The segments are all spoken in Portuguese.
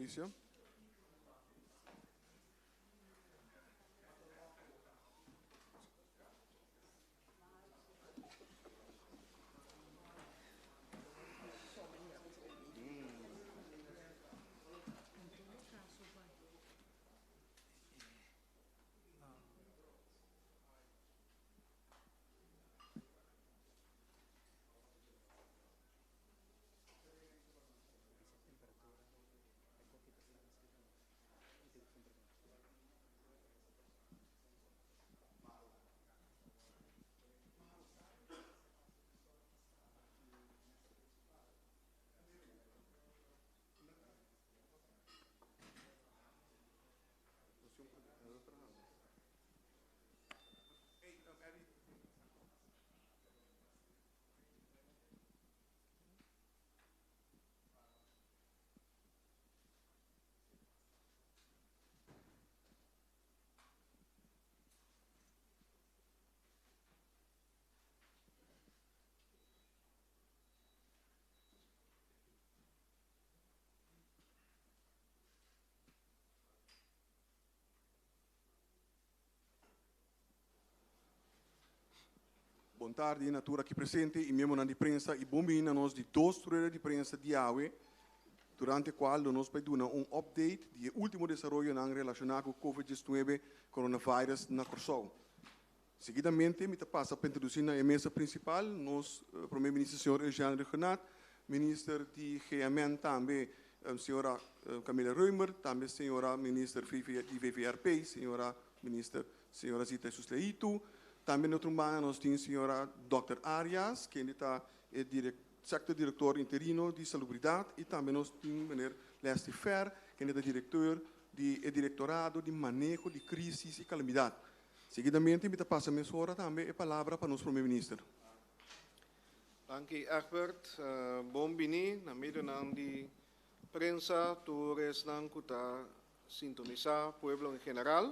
Mauricio. Boa tarde, natura aqui presente, e membro de prensa, e bom dia a nós de dois turnos de prensa de AUE, durante o qual nós vamos dar update do último desenvolvimento relacionado com o Covid-19 coronavírus na Corsol. Seguidamente, me passa para introduzir na mesa principal, nosso primeiro-ministro, senhor Eugênio Renat, ministro de GMN também, senhora Camila Reumer, também senhora ministra de VVRP, senhora ministra, senhora Zita Susleito. Também nós temos a senhora Dr. Arias, que está sector diretor interino de salubridade, e também nós temos o senhor Leslie Fer, que é diretor do diretorado de manejo de crises e calamidade. Seguidamente, me passa a mesura também a palavra para o nosso primeiro-ministro. Dank u, Egbert. Bom dia, na meio de prensa, todos que sintonizar o povo em geral.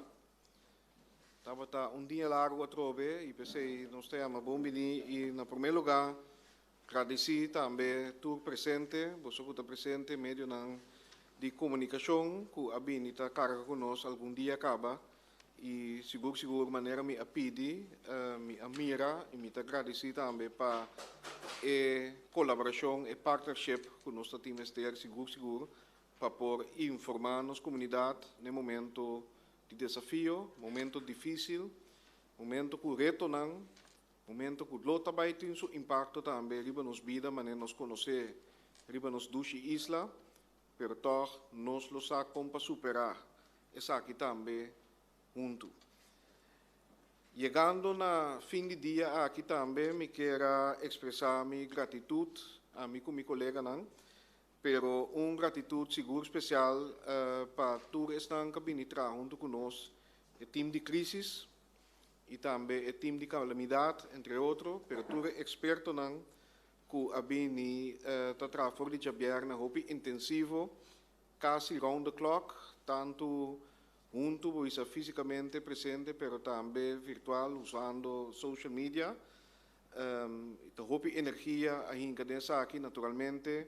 Estava dia largo outra vez e pensei, nós temos bom dia e, na primeiro lugar, agradecer também tu presente, você que está presente, meio de comunicação, que a Bini está carga conosco, algum dia acaba, e seguro, maneira me apide, me amira, e me agradecer também para a colaboração e partnership que nós temos ter, seguro, para por informar nossa comunidade no momento de desafio, momento difícil, momento que retornam, momento que lota vai ter seu impacto também riba nos vida, mas nos conhecer riba nos duas isla, pero toch nos lo sabe como para superar essa aqui também junto. Chegando na fim de dia aqui também me quero expressar minha gratitude a mim com meu colega não, pero gratitude seguro especial para todos que estão junto conosco, o time de crise e também o time de calamidade, entre outros, pero todos expertos não, que a Bini está trabalhando de jabiar na roupa intensivo, quase round the clock, tanto junto, pois fisicamente presente, pero também virtual, usando social media, a roupa energia, a encadença aqui naturalmente,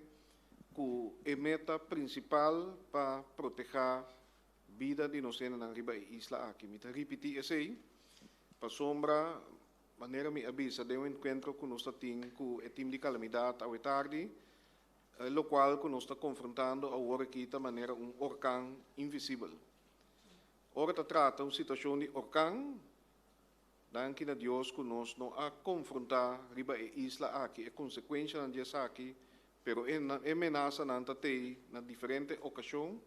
que a meta principal para proteger a vida de nós na riba isla aqui. Me repetir isso aí, para sombra, maneira me avisa de encontro que nós temos com o time de calamidade ao tarde, o qual que nós está confrontando agora aqui de maneira orcão invisível. Ora trata uma situação de orcão, danke a Deus que nós não a confrontar riba isla aqui, a consequência dessa aqui, pero amenaça não tem na diferente ocasião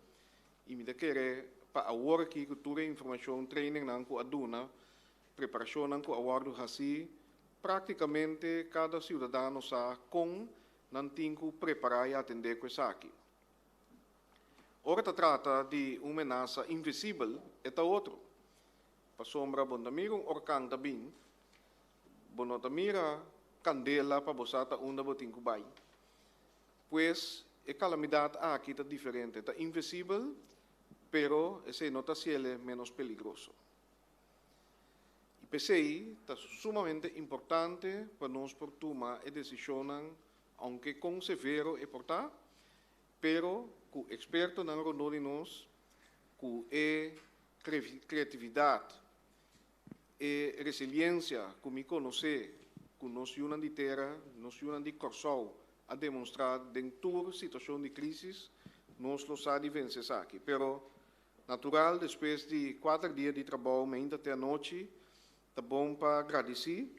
e me querer para agora aqui que toda informação training não com a duna preparação não com a guarda assim praticamente cada cidadão sabe com não tem que preparar e atender com isso aqui. Ora trata de uma ameaça invisível é outro para sombra bondamiro orcão também bonotamira candela para bosata onda botin kubai. Pues a calamidade aqui está diferente, está invisível, pero esse não está sendo menos peligroso. E pensei, está sumamente importante para nós por tomar a decisão, aunque com severo e portar, pero ku experto ng rondoni nos, ku creatividade, resiliência, ku mi conoce, ku nos yunan di terra, nos yunan di corsau, a demonstrar dentro situação de crise, nos lo sa di vencer aqui. Pero, natural, depois de 4 dias de trabalho, ainda até a noite, tá bom para agradecer.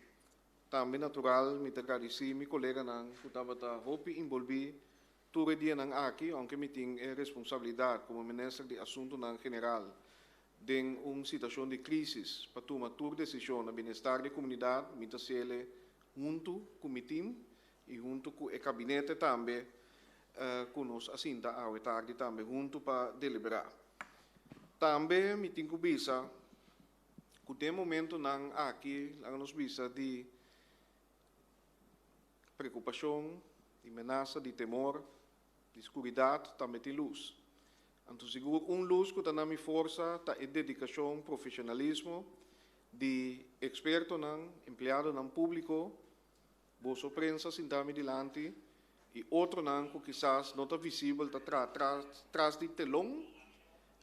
Também natural, me agradecer, meu colega não, que estava hopi envolvido, todo dia não aqui, aunque me tem responsabilidade como ministro de assunto não general, em uma situação de crise, para tomar toda decisão no bem-estar da comunidade, me tá sele junto com o time e junto com o gabinete também, conosco assim da ao tarde também junto para deliberar. Também me tem que bisa, que tem momento não aqui, lá nos bisa de preocupação, de ameaça, de temor, de escuridão, também de luz. Então, seguro, luz que está na minha força, está em dedicação, profissionalismo, de experto, não, empregado não público, boa prensa, sentado delante, e outro não, que quizás não está visível, está atrás de telão,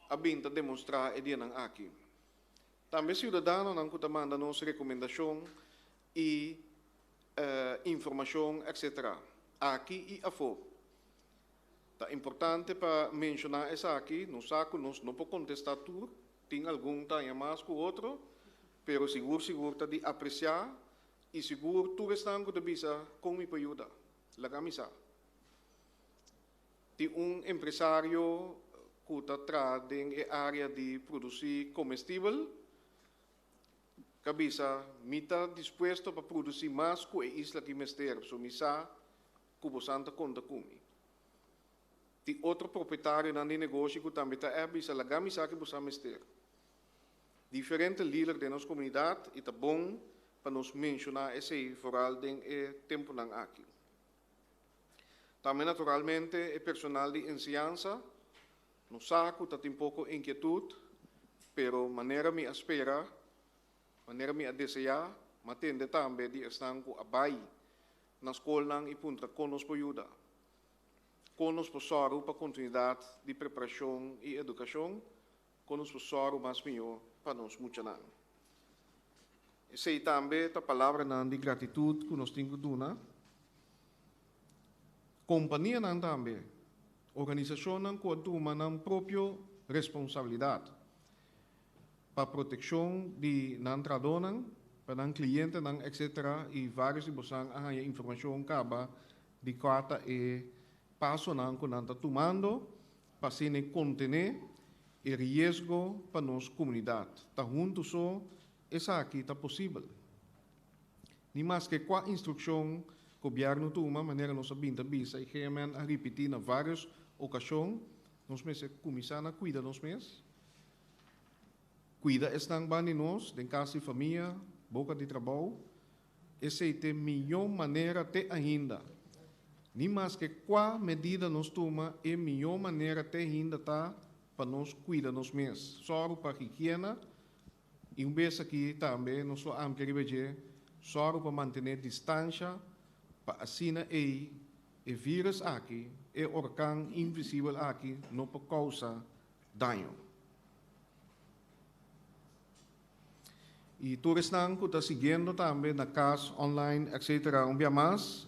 a binta demonstrar e dia não aqui. Também cidadano não que está mandando nossa recomendação e informação, etc. Aqui e afora. É importante para mencionar isso aqui, não saco, não pode contestar tudo, tem algum tamanho mais que o outro, mas seguro tá de apreciar e seguro tudo está que bisa com me ajuda, la camisa. Tem empresário que está trazendo em área de produzir comestível, que bisa está disposto para produzir mais que a isla que mester, so misa que você conta comigo. Tem outro proprietário no negócio que também está bisa la camisa que você mester. Diferentes líderes da nossa comunidade e é bom para nos mencionar esse foral em tempo lang aqui. Também naturalmente o personal de ensinança, no saco está tem pouco inquietude, pero maneira me espera, maneira me desejar, matende também de estar com a bai na escola e punta conosco ajuda. Conosco soro para continuidade de preparação e educação, conosco soro mais melhor para nós muito não. Sei também a palavra de gratitude que nós temos que dar. Companhia não também, organização não contuma na própria responsabilidade para proteção de não tradonan, para não cliente não etc. E vários de vocês a informação caba de quata e passo não que não está tomando para se conter o risco para nossa comunidade. Está junto só, essa aqui está possível. Nem mais que qual instrução o governo toma, maneira nós sabemos bisa e que a repetir na várias ocasiões, nós mesmos começar a cuidar nós mesmos. Cuida estão bem de nós, de casa e família, boca de trabalho. Essa é a melhor maneira até ainda. Nem mais que qual medida nós toma, é a melhor maneira até ainda tá para nós cuidar nós mesmos. Só para a higiene, e vez aqui também, nós só queremos só para manter distância, para assim o vírus aqui, o orgão invisível aqui, não pode causar dano. E todos estão que está seguindo também na casa online, etc. Um dia mais,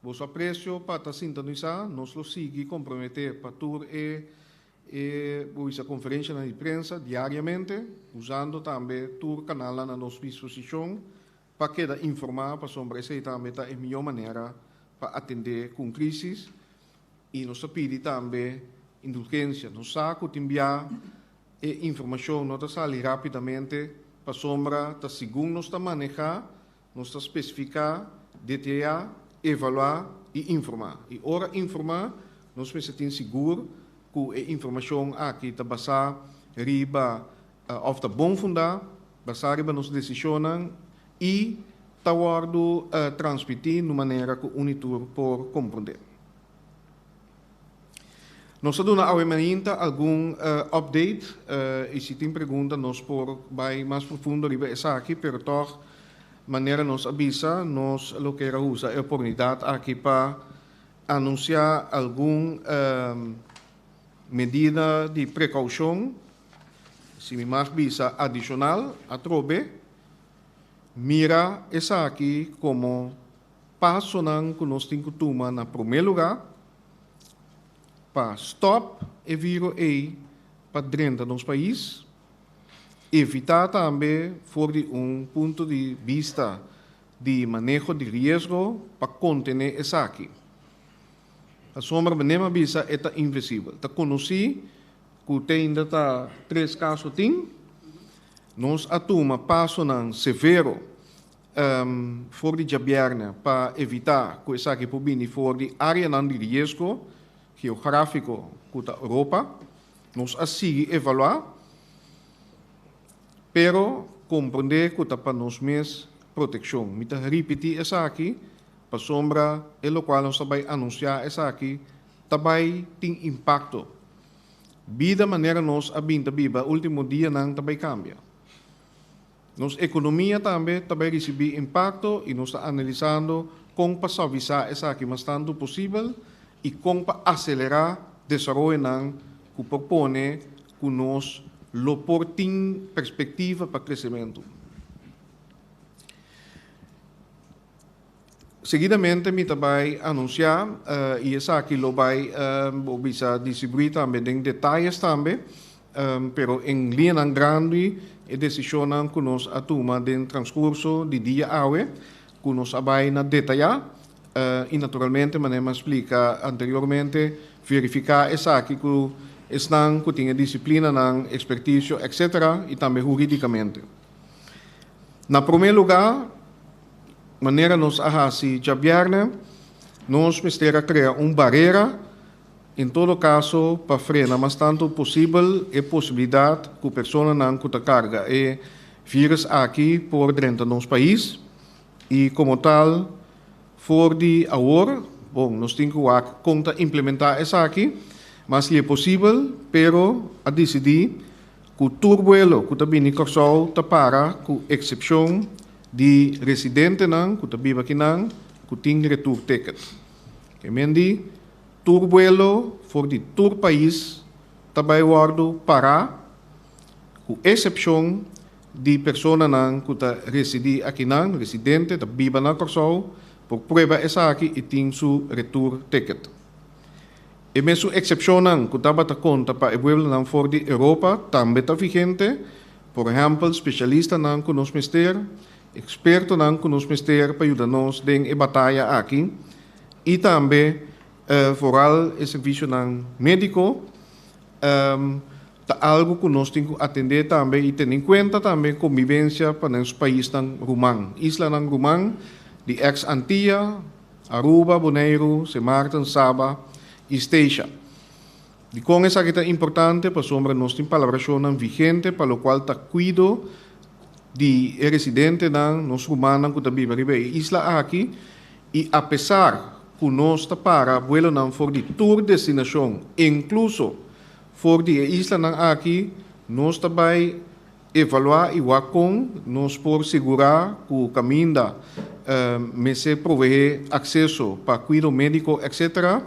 vos aprecio para estar sintonizar, nós lo sigue comprometer para tour essa conferência de imprensa diariamente, usando também o canal na nossa disposição para que informar para sobre essa também a melhor maneira para atender com crises e nos pede também indulgência. Nos saco de enviar informação, não está ali rapidamente para sombra, está segundo nós está manejar, nós está especificar, detalhar, evaluar e informar. E ora informar, nós precisamos seguro que a informação aqui está basada riba of the bom fundar, basada riba nos decisões e está guardo transmitir de maneira que o unitur por compreender. Nós estamos a algum update e se tem pergunta nós por vai mais profundo riba essa aqui, pero toch maneira nos avisa, nós lo que usa a oportunidade aqui para anunciar algum medida de precaução, se me mais visa adicional, a trobe, mira essa aqui como passo não que nós temos que tomar na primeiro lugar, para stop e vírus aí para dentro do nosso país, evitar também, fora de ponto de vista de manejo de risco, para conter essa aqui. A sombra mesma visa é invisível. Tá conheci que tem ainda 3 casos tem, nós atuma passo não severo fora de jabiarna para evitar que essa aqui pode fora de área não de risco geográfico da Europa, nós assim evaluar, pero compreender que para nós mesmos proteção. Me repetir essa aqui, para sombra, o qual nós vai anunciar essa aqui, também tem impacto. Vida maneira nós abinta viva, último dia não também cambia. Nossa economia também recebe impacto e nós está analisando como para suavizar essa aqui mais tanto possível e como para acelerar o desenvolvimento que propõe que nós lo portem perspectiva para crescimento. Seguidamente, me também anunciar, e essa aqui lo vai bisa distribuir também em detalhes também, pero em linha grande, a decisão que nós atuma no transcurso de dia awe, que nós vai na detalhar, e naturalmente, maneira explica anteriormente, verificar essa aqui que estão que tem disciplina, expertise, etc., e também juridicamente. Na primeiro lugar, maneira nós ahasi jabiarna, nós precisamos criar uma barreira, em todo caso, para frenar mas tanto possível a possibilidade que a pessoa não carga e vírus aqui por dentro do nosso país e como tal, for de agora, bom, nós temos que implementar essa aqui, mas se é possível, pero a decidir que o turbuelo que também é causado para com exceção de residente não, que vive aqui não, que tem retur ticket. Que mendi turbuelo for de tur país também guardo para com exceção de pessoa não que reside aqui não, residente, que vive na Corsol, por prova essa aqui e tem su retur ticket. E mesmo exceção não, que estava a conta para o pueblo não for de Europa, também está vigente, por exemplo, especialista não que nos ministério, experto não que nos ministério para ajudar-nos em batalha aqui, e também, vooral, o serviço não médico, algo que nós temos que atender também e ter em conta também convivência para os países não Rumang. Isla não Rumang, de ex-Antillas, Aruba, Bonaire, Sint Maarten, Saba, Estacia. E com essa que é importante, para sombra nós temos palabração vigente, para o qual está cuido de residente não, nós humanos que também vive em isla aqui, e apesar que nós está para vuelo não for de tour destinação, incluso for de isla não aqui, nós também evaluar e com nós por segurar que o caminho da se prover acesso para cuidado médico, etc.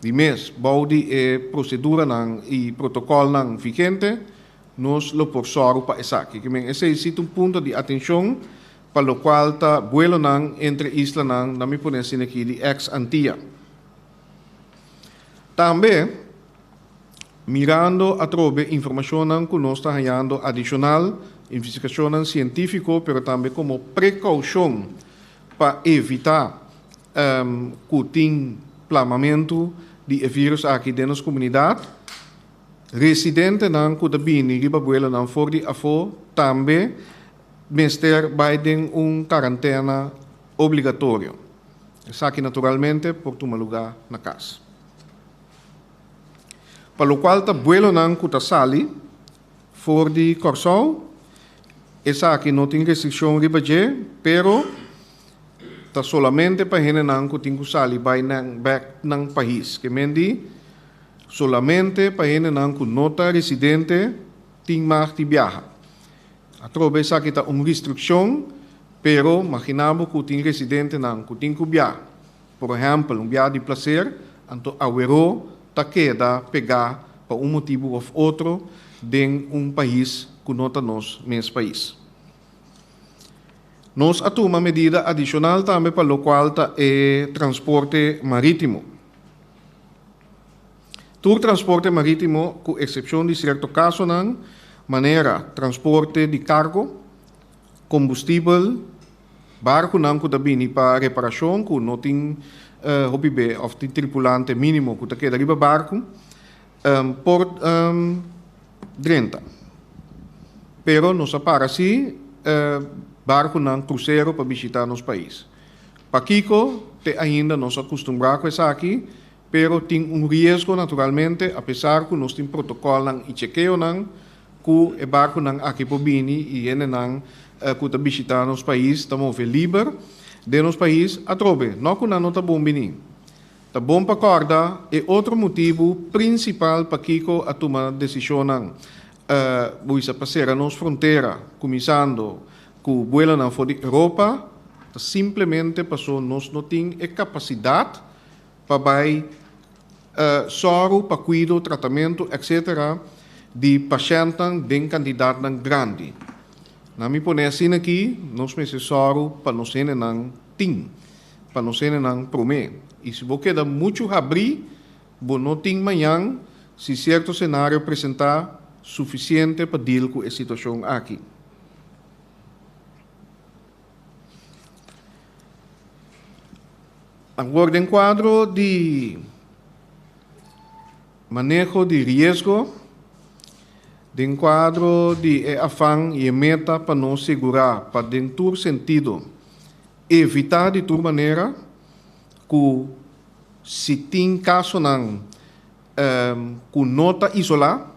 De mês, baude procedura e protocolo não vigente, nós lo por sorro para essa aqui. Esse é um ponto de atenção para o qual está vuelo não entre isla não, na minha ponência aqui de ex-Antillas. Também, mirando a trobe informação que nós está ganhando adicional, investigação científica, mas também como precaução para evitar que tenha plamamento de vírus aqui dentro da comunidade. Residente não que também riba buela não for de afo também mister Biden quarentena obrigatório. Isso aqui naturalmente por tomar lugar na casa. Para o qual está buelo não que sali for de Corsol. Essa aqui não tem restrição riba je, pero está solamente para gente não que tem que sair back ng país. Que mendi solamente para gente não que nota residente tem mais de viajar. A trobe essa aqui está uma restrição, pero imaginamos que tem residente não que tem que viajar. Por exemplo, viaje de prazer, anto awero ta queda pegar por um motivo ou outro em país que não está nos mesmo país. Nós atuamos uma medida adicional também para o qual é transporte marítimo. Todo transporte marítimo, com exceção de certo caso, não, maneira transporte de cargo, combustível, barco não que também para reparação, que não tem of de tripulante mínimo que queda riba barco, por 30. Pero não se para assim, barco não cruzeiro para visitar nos países. Para Kiko, ainda não se acostumbrar com isso aqui, pero tem risco naturalmente, apesar que nós temos protocolo e chequeio não, que o barco não aqui por bini e ele não que está visitando os países, estamos livre de nos países a trobe, não que não está bom bini. Está bom para corda é outro motivo principal para Kiko a tomar decisão não. Buisa passeira nas fronteiras, começando com o vuelo na fora da Europa, simplesmente passou nós não temos a capacidade para soro, para cuidar, tratamento, etc., de pacientes de candidato grande. Na minha põe assim aqui, nós precisamos soro para nós não tem, para nós não promer. E se você quer muito abrir, você não tem amanhã, se certo cenário apresentar suficiente para deal com a situação aqui. Agora, em quadro de manejo de risco, em quadro de afã e meta para nos segurar, para dentro do sentido, evitar de toda maneira que se tem caso não, que nota isolar,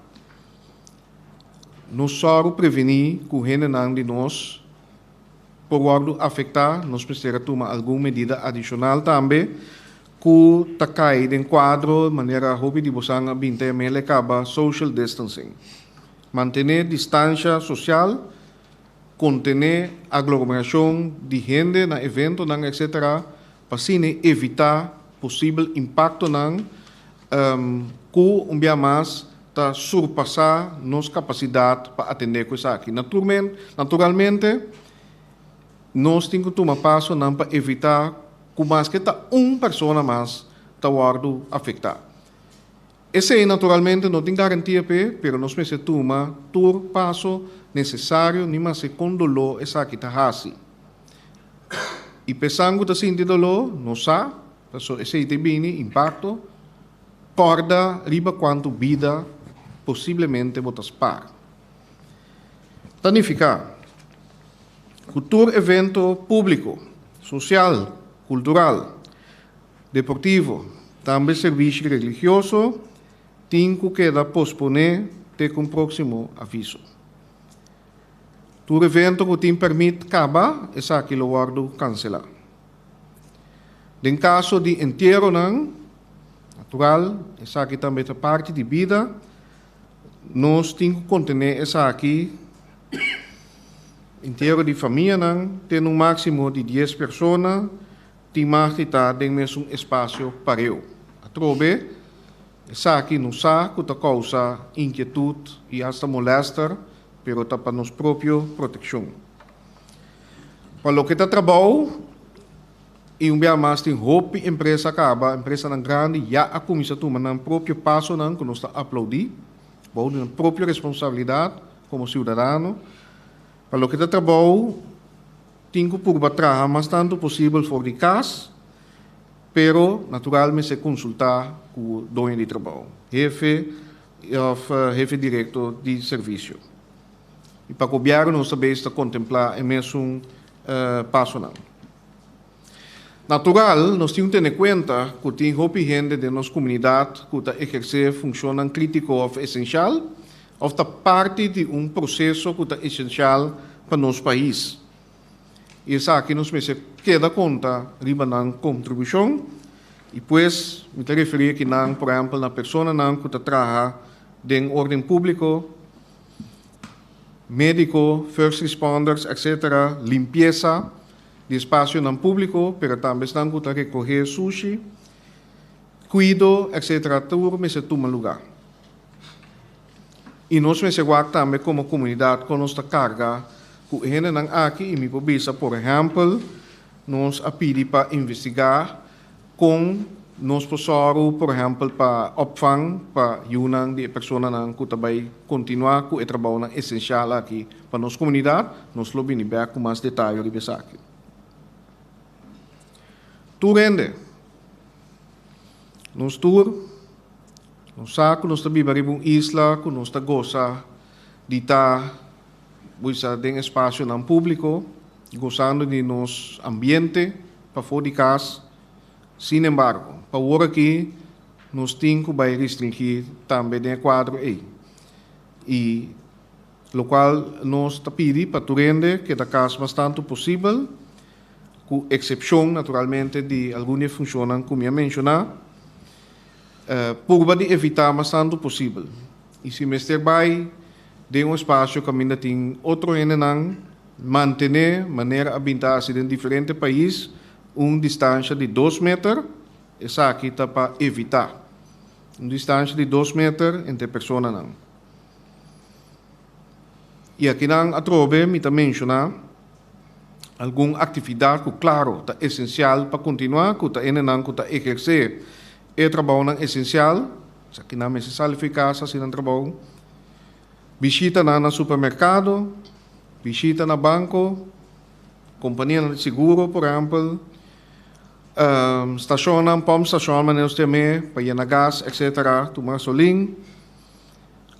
nós só prevenir que o gente não de nós pode afetar, nós precisamos tomar alguma medida adicional também, que está caído em quadro, de maneira hobby de você bintamente acaba social distancing. Manter distância social, conter aglomeração de gente na evento, etc., para assim evitar possível impacto que um dia mais está surpassar nossa capacidade para atender com isso aqui. Naturalmente, nós temos que tomar passo para evitar que mais que uma pessoa mais está afetada. Esse aí, naturalmente, não tem garantia, mas nós precisamos tomar todo passo necessário, nem mais se condolor essa aqui está assim. E pensando que está sentindo dolor, não sabe, esse aí tem impacto, corda, riba quanto vida, possivelmente botas par. Tanificar. Cultura, evento público, social, cultural, deportivo, também serviço religioso, tem que queda posponer até com o próximo aviso. O evento que tem permite acabar, esse aqui lo guardo cancelar. Em caso de enterro, natural, esse aqui também é parte de vida, nós temos que contener esse aqui, enterro de família, tem um máximo de 10 pessoas, tem mais que estar em mesmo espaço para eu. A trobe, esse aqui não sabe que causa inquietude e até molesta, pero está para nossa própria proteção. Para o que está trabalho, e um dia mais tem roupa, empresa acaba, empresa grande, já a comissão toma na próprio passo que nós está aplaudir, na própria responsabilidade como cidadão. Para o que está trabalho, tem que por trabalhar mais tanto possível fora de casa, pero naturalmente se consultar com o dono de trabalho, jefe diretor de serviço. E para copiar, nós também está contemplar mesmo passo não. Natural, nós temos que ter em conta que tem muita gente de nossa comunidade que está exercer função crítica ou essencial, ou está parte de processo que está essencial para nosso país. E isso aqui nós precisamos queda conta riba na contribuição, e depois me referir aqui, por exemplo, na pessoa que está trabalhando em ordem público, médico, first responders, etc., limpeza de espaço não público, pero também estão que recorrer sushi, cuido, etc. Tudo me se toma lugar. E nós me se guarda também como comunidade com nossa carga, que a gente não aqui e me pobisa, por exemplo, nós a pedir para investigar com nós pessoal, por exemplo, para opvang, para junang de pessoas que também continuar com o trabalho essencial aqui para nossa comunidade, nós lo bem ver com mais detalhes de isso aqui. Tu rende, nós tour, nós saco, nós também vamos uma isla, que nós goza de estar, em espaço não público, gozando de nosso ambiente para fora de casa. Sin embargo, para agora aqui, nós temos que restringir também o quadro aí. E, o qual nós pedimos para o rende que da casa bastante possível, com exceção, naturalmente, de algumas funções, como eu mencionei, por evitar bastante possível. E se me vai de um espaço que ainda tem outro rende, manter maneira habitar em diferentes países, uma distância de 2 metros, isso aqui está para evitar. Uma distância de 2 metros entre pessoas. Não. E aqui não atrove, me também mencionar, alguma atividade que, claro, é essencial para continuar, que está exercer o trabalho essencial, se aqui não é necessário ficar assim no trabalho, visita no supermercado, visita no banco, companhia de seguro, por exemplo, estacionam, pump station, mas também para ir na gás, etc., tomar solim.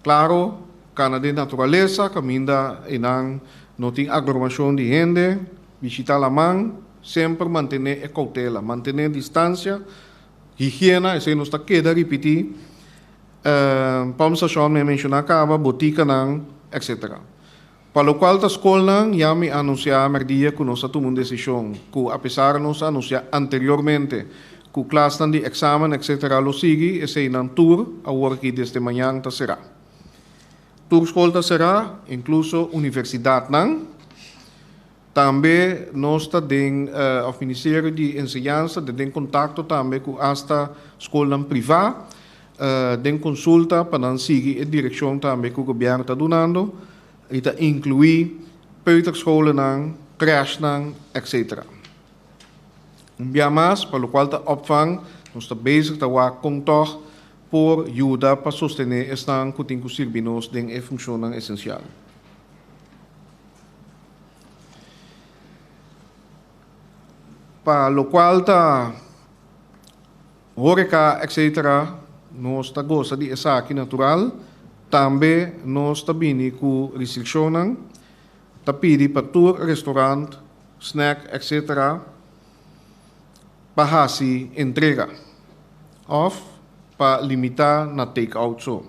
Claro, cana de natureza, caminha e não tem aglomeração de gente, visitar a mão, sempre manter a cautela, manter a distância, higiene, isso não está queda repetir. Pump station, me mencionar acaba, botica, etc. Para o qual a escola já me anunciou no dia que nós tomamos uma decisão, que apesar de nós anunciar anteriormente que o classe de exame, etc., lo sigue, esse é um tour, agora que desde manhã será. Tour escola será, incluso universidade, também nós temos o Ministério de Enseñança, temos contato também com esta escola privada, temos consulta para seguir a direção também que o governo está dando, e dat incluït peuterscholen, crash, etc. Een mais, para o qual a opvang, nós estamos bezig com toch por ajuda para sostener esta que tem que servir nos em função essencial. Para o qual a horeca, etc., nós estamos gostando de essa aqui natural, também nós também com restrições, tapiri para tour, restaurante, snack, etc., para assim entrega, ou para limitar na take-out só.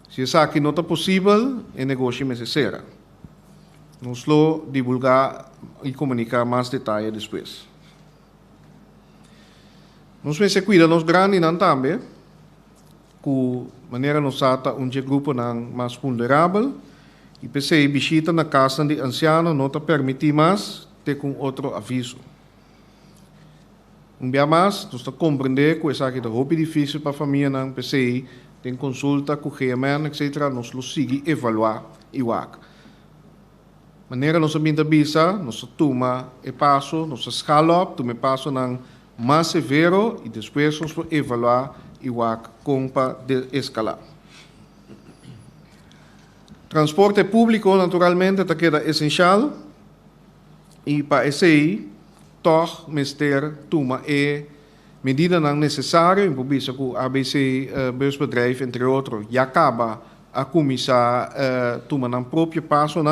Se isso aqui não é possível, o negócio é necessário. Nós vamos divulgar e comunicar mais detalhes depois. Nós vamos cuidar nos grandes também, com maneira nos ata grupo mais vulnerável, e pensei visita na casa de ancianos não te permite mais ter com outro aviso. Dia mais, nós compreender que isso aqui é muito difícil para a família, não pensei, tem consulta com o GMN, etc., nós lo sigue evaluar igual. Maneira nós também avisa, nós toma e passo, nós escala, toma passo mais severo e depois nós evaluar igual como para escalar. Transporte público, naturalmente, é essencial. E para esse aí, toch, mister, toma medida necessária, em publica com o ABC Busbedrijf, entre outros, já acaba a começar a tomar um próprio passo,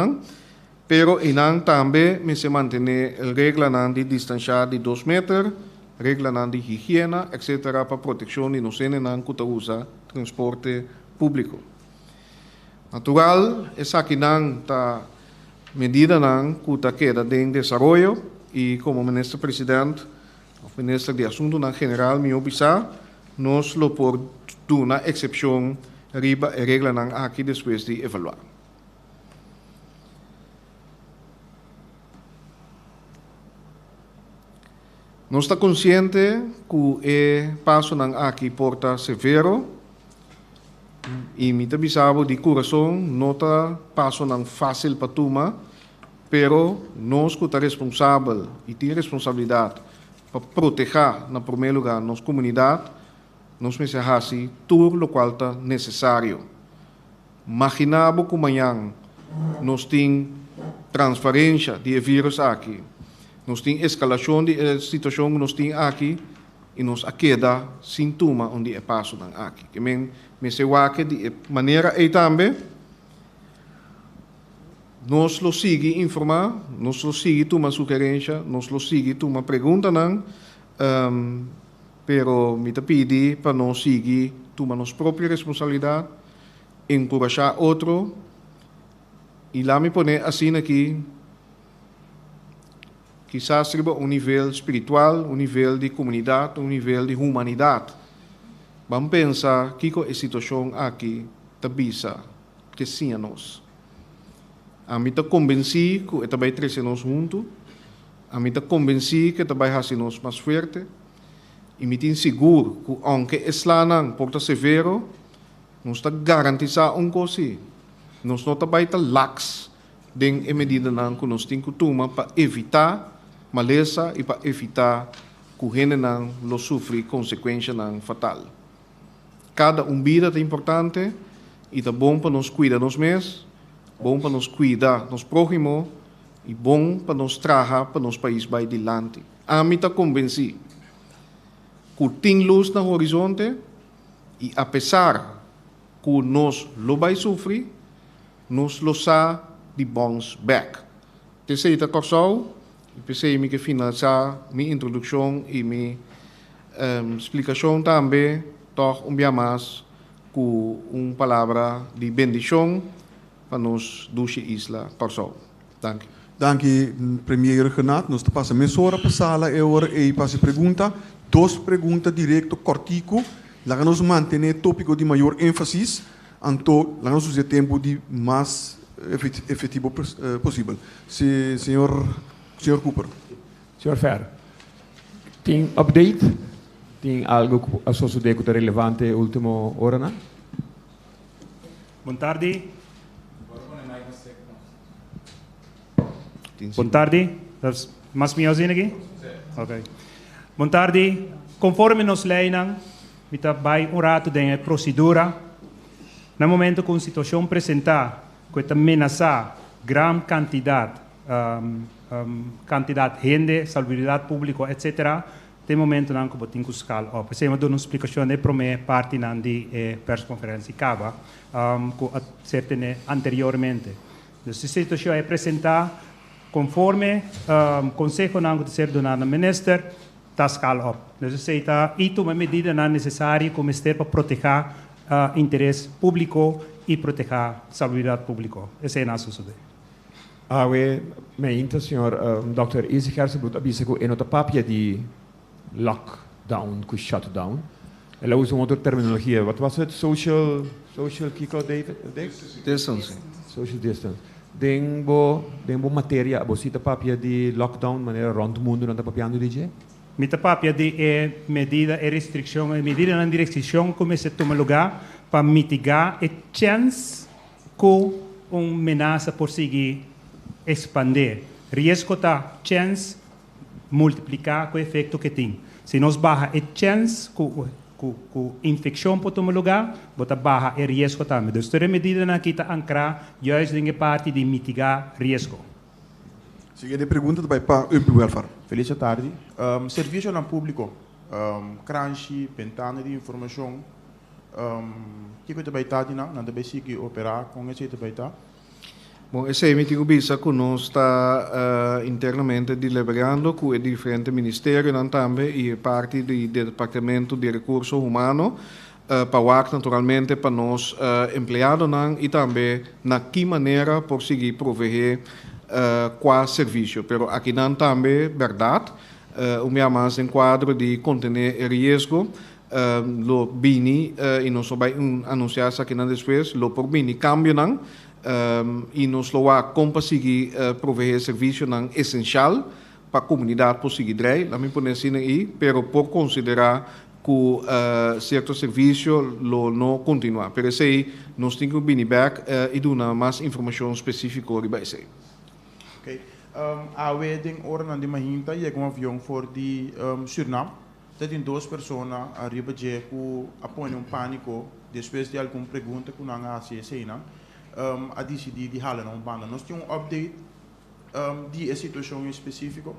pero também se mantém a regra de distanciar de 2 metros, regra de higiene, etc., para proteção de nós que usa transporte público. Natural, essa aqui está medida que queda em desenvolvimento e como ministro-presidente, o ministro de Assuntos General, me obisa, nós lo por uma exceção riba a regra aqui depois de evaluar. Nós está consciente que é passo ng aqui porta severo e me bisabo de coração nota passo ng fácil para tuma, pero nós que está responsável e tem responsabilidade para proteger na primeiro lugar nossa comunidade, nós me se tudo o qual está necessário. Imaginabo que amanhã nós tem transferência de vírus aqui. Nós temos escalação de situação que nós temos aqui e nós queda sintoma onde é passo aqui. Que me se que de maneira aí também nós lo sigue informar, nós lo sigue tomar sugerência, nós lo sigue tomar pergunta não, pero me te pedi para nós seguir tomar nossa própria responsabilidade, encorajar outro e lá me pone assim aqui. Quizás seja nível espiritual, nível de comunidade, nível de humanidade. Vamos pensar que a situação aqui tabisa que sim a nós. A mim está convencido que está vai trazer nós juntos. A mim está convencido que está vai fazer nós mais forte. E me tem seguro que aunque é não porta severo, nós está garantizar coisa. Nós não está vai estar lax em medida que nós temos que tomar para evitar maleza e para evitar que o gente não sofre consequência fatal. Cada vida é importante e é bom para nós cuidar nós mesmos, bom para nós cuidar nos próximos e bom para nós trabalhar para nosso país vai adiante. A mim está convencido que tem luz no horizonte e apesar que nós lo vai sofrer, nós lo sa de bounce back. Terceira coisa, pensei que finalizar minha introdução e minha explicação também, toch dia mais com uma palavra de bendição para nós duas islas. Corso. Dank u. Dank u, premier Renato. Nós passamos meia hora para a sala e passa pergunta. Duas perguntas direto, cortico. Lá nós manter tópico de maior ênfase, então lá nós usar tempo de mais efetivo possível. Senhor Cooper. Senhor Fer, tem update? Tem algo que sucedeu que é relevante na última hora? Não? Boa tarde. Boa tarde. Mas me ouvem aqui? Ok. Boa tarde. Conforme nos leem, we vai rato de procedura. No momento que a situação apresentar, que ameaça grande quantidade de gente, salubridade pública, etc., tem momento não que botem com escala. Por exemplo, dou uma explicação de primeira parte da persconferência acaba, que certamente anteriormente. Então, se a situação é apresentada conforme o Conselho não de ser donado ao Ministro, está escala. Então, se isso é uma medida necessária como Ministério para proteger o interesse público e proteger a salubridade pública. Esse é o nosso suceder. Mijn inter, senhor Dr. Izzy Gersenbloed, avisa que é nota papia de lockdown, que shutdown. Ela usa uma outra terminologia. Wat was het? Social kiko Distance. Social distance. Denbo matéria, você tá papia de lockdown, maneira rond o mundo não tá papiando de Mita papia de medida e restrição, medida na direção como se toma lugar para mitigar a chance que uma ameaça por seguir expandir. Risco tá chance multiplicar com o efeito que tem. Se nós barra a chance que a infecção pode tomar lugar, bota barra o risco também. Então, esta medida na kita ancrar juist em parte de mitigar risco. Seguinte pergunta vai para o welfare. Feliz tarde. Serviço ao público, crunch, ventana de informação, que você vai estar não vai seguir operar com esse vai estar. Bom, esse é o que bisa que nós está internamente deliberando com o diferente ministério também e parte do departamento de recursos humanos para naturalmente para nós empregados e também na que maneira por seguir prover qual serviço. Pero aqui não também verdade, o meu mais enquadro de conter o risco. Lo bini e nós vai anunciar aqui na depois lo por bini cambio e nós lo vai conseguir prover serviço essencial para a comunidade conseguir drei, lá me pone assim aí, pero por considerar que certo serviço não continua. Por isso aí, nós temos que vir back e dar mais informação específica sobre isso. Ok. A wedding ora de Mahinta e um avião for de Suriname. Dat in 2 pessoas arriba de que apõe pânico depois de alguma pergunta que não há cena a decidir de halar não banda. Nós temos update de situação específica.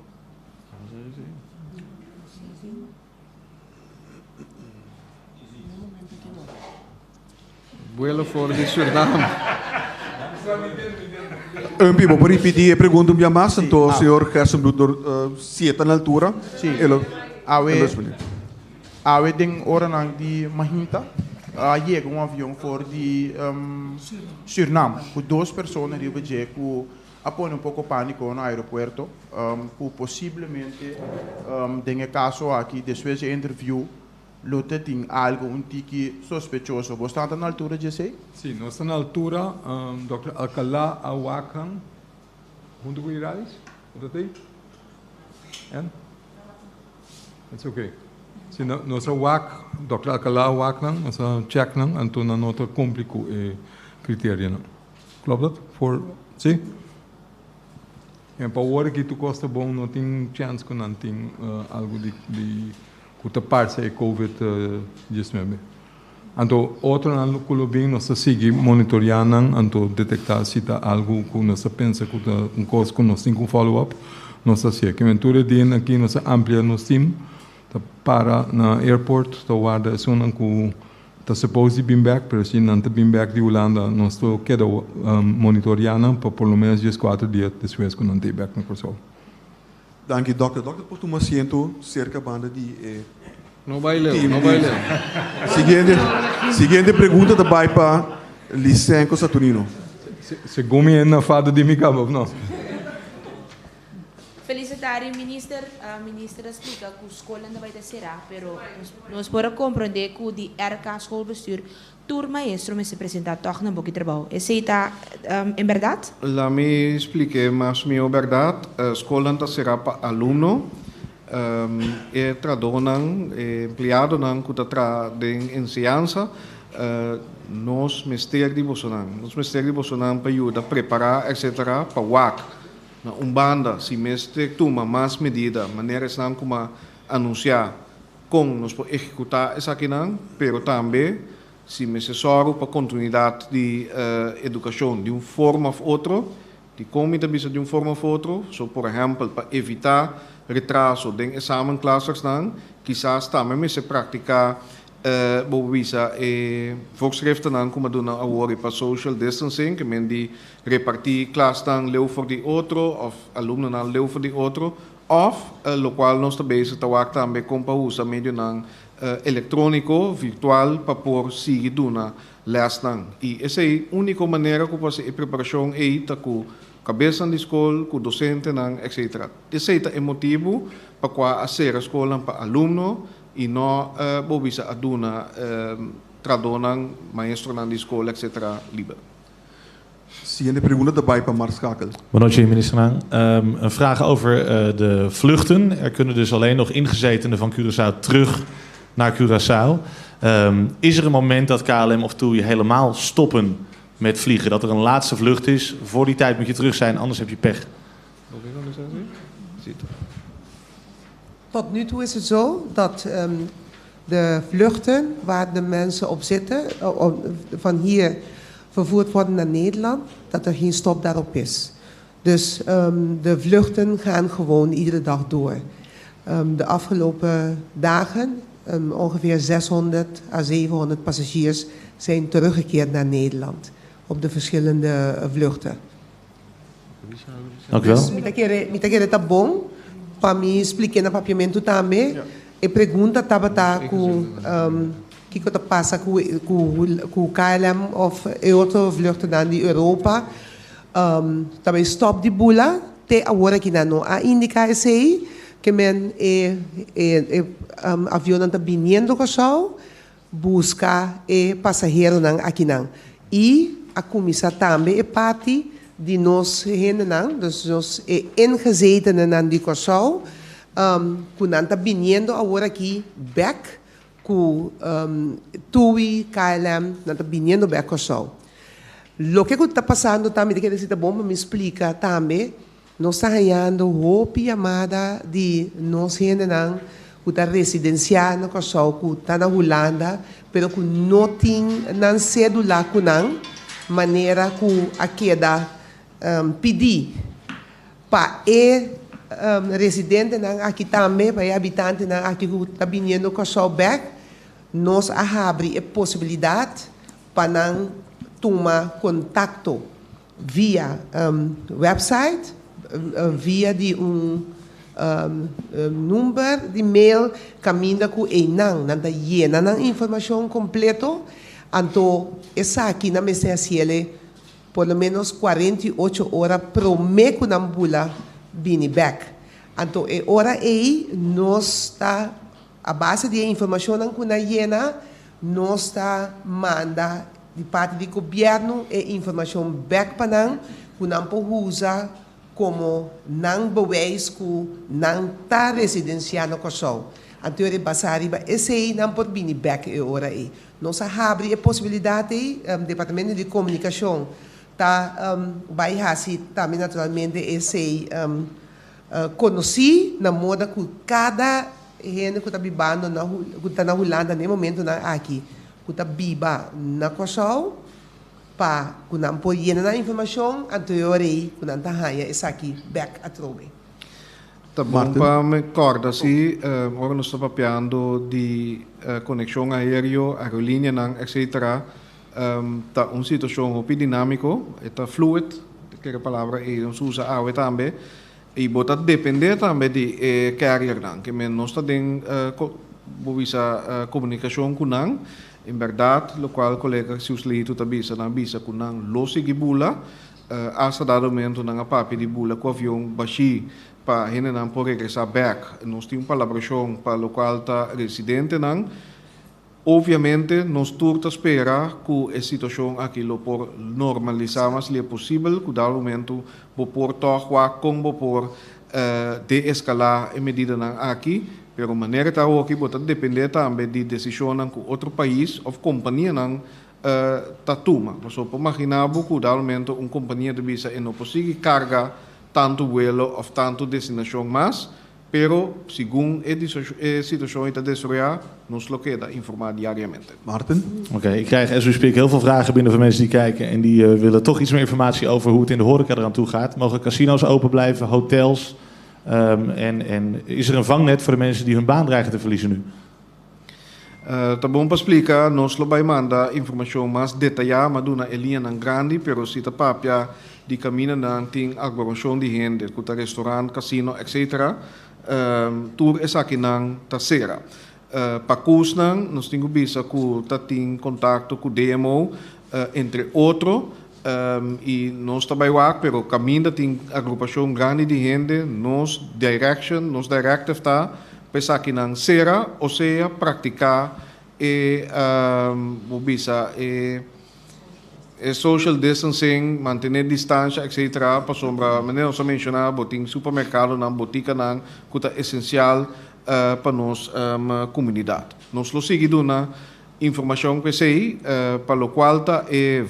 Vuelo for de Suriname. Pipo, por repetir a pergunta minha massa, então o senhor Gersenblut sieta na altura. Sim. A wedding ora de Mahinta. Chega um avião for de Suriname, com 2 pessoas arriba de que apõe pouco pânico no aeroporto, que possivelmente tem caso aqui, depois de interview, Lotte tem algo tique sospechoso. Você está na altura de sei? Sim, nós estamos na altura, Dr. Alcalá Awakan, junto com Irais, what are And? It's okay. Sim, nós WAC, Dr. Alcalá Awakan, nós check não, então na nota cumpre com critério não. Klopt dat? Sim? E para o hora que tu custa bom, não tem chance que não tem algo de que parte da COVID-19. Então, outro ano que bem nós seguimos monitorando, então detectar se há algo que nós pensa que um coisa que nós temos que follow-up, nós fazemos. Que aventura de aqui nós ampliamos nosso time, para na airport, está guarda isso não que está supposed to be back, mas se não está bem back de Holanda, nós estamos queda monitorando para pelo menos 4 dias depois que não está back no Kosovo. Dank u, dokter. Dokter, por um assento cerca banda de Não vai ler, não vai ler. Seguinte pergunta também para Licenco Saturnino. Se come na fada de Micabo, não? Felicitar minister, a ministra explica que a escola não vai será, mas nós podemos compreender que o de RK schoolbestuur tour maestro me se apresenta toch na boca de trabalho. Esse está em verdade? Lá me expliquei mais minha verdade. A escola não será para aluno. É tradonan, empleado nan que está de enseñanza. Nós ministério de Bolsonaro para ajudar a preparar, etc. para WAC. Na Umbanda, se mestre toma mais medidas, maneiras não como anunciar como nós podemos executar essa aqui não, pero também se necessário para continuidade de educação de uma forma ou outra, de como de uma forma ou outra, so, por exemplo, para evitar retraso de examen classes não, quizás também se praticar bovisa voorschriften dan como doen agora para social distancing, que men die repartir classe dan leu voor die outro, of aluno dan leu voor die outro, of lo qual nós também se trabalha também com para usar meio dan eletrônico, virtual, para por seguir duna les dan. E essa é a única maneira que você a preparação é tá com cabeça na escola, com docente dan, etc. Esse é o motivo para qual a ser a escola para aluno e não bobisa aduna tradonan maestro na escola, etc. Liber. Seguinte pergunta daarbij para Mark Schakel. Boa noite, minister Nang. Een vraag over de vluchten. Er kunnen dus alleen nog ingezetenen van Curaçao terug naar Curaçao. Is er een moment dat KLM of TUI helemaal stoppen met vliegen? Dat er een laatste vlucht is? Voor die tijd moet je terug zijn, anders heb je pech. Tot nu toe is het zo dat de vluchten waar de mensen op zitten, van hier vervoerd worden naar Nederland, dat er geen stop daarop is. Dus de vluchten gaan gewoon iedere dag door. De afgelopen dagen, ongeveer 600 à 700 passagiers zijn teruggekeerd naar Nederland op de verschillende vluchten. Dank u wel. Met aquele tá bom. Para mim expliquei no papiamento também. E pergunta estava com que passa com o KLM of outra vlucht dan de Europa. Também stop de bula te agora aqui não. A indica é sei que men avião está vindo com Curaçao busca passageiro não aqui não. E a comissão também é parte die nos henen, dus nos ingezetenen aan die Curaçao, kunanta viniendo ahora aqui back ku TUI, KLM, nanta viniendo back Curaçao. Lo que está passando também, que necessita bom me explica também, nós está ganhando roupa chamada de nós henen que está residencial no Curaçao, que está na Holanda, pero que não tem nan cédula com maneira que a queda pedir para residente aqui também, para habitante aqui que está vindo com o back, nós abrimos a possibilidade para tomar contato via website, via de número de e-mail, caminho com enang, nanda llena na informação completa, então essa aqui na mesa por lo menos 48 horas por mês que não bula bini back. Então é hora aí nós está a base de informação que na llena nós está manda de parte do governo e informação back para nós que não pode usar como não bewijs que não está residencial no Curaçao. Então é basari ba esse aí não pode bini back é hora aí. Nós abre a possibilidade departamento de comunicação vai fazer também naturalmente esse conhecer na moda que cada gente que está vivendo que está na Holanda no momento aqui que está viva na Curaçao para que não pode ir na informação anterior aí que não está ganhando esse aqui back a trove. Tá bom, para me corda se agora nós estamos papeando de conexão aérea, aerolínea, etc. Tá uma situação dinâmica, está fluid, que é a palavra que nós usamos também, e bota depender também de carrier que nós estamos essa comunicação com nós, em verdade, o qual colega se usa tu tabisa na bisa com nós, losi gibula, asa dado momento na papi de bula com avião baixi para a gente não pode regressar back. Nós temos uma colaboração para o qual está residente não. Obviamente, nós todos esperamos que a situação aqui por normalizar mais é possível, que dado momento por tocar como por de-escalar a medida aqui, pero maneira tá aqui pode depender também de decisão que outro país ou companhia não tá toma. Você pode imaginar que dado momento companhia de visa não consegue carregar tanto vuelo of tanto destinação mas pero segundo a situação está desarrollada nos lo queda informar diariamente. Martin? Oké, ik krijg as we speak heel veel vragen binnen van mensen die kijken en die willen toch iets meer informatie over hoe het in de horeca eraan toe gaat. Mogen casino's open blijven, hotels en is er een vangnet voor de mensen die hun baan dreigen te verliezen nu? Tá bom para explicar, nós lo vai mandar informação mais detalhada, mas duna linha não grande, pero se tá papia de caminho não tem aglomeração de gente, que tá restaurante, casino, etc. Tour essa aqui não tá será. Para cus não, nós temos visa que tá tem contato com DMO, entre outros, e nós também lá, pero caminho tem agrupação grande de gente, nos directive tá pensar que não será, ou seja, praticar social distancing, manter distância, etc. Para sombra, mas não só mencionar, botem supermercado, não botica, não, que é essencial para nós comunidade. Nós lo seguimos na informação que sei, para o qual tá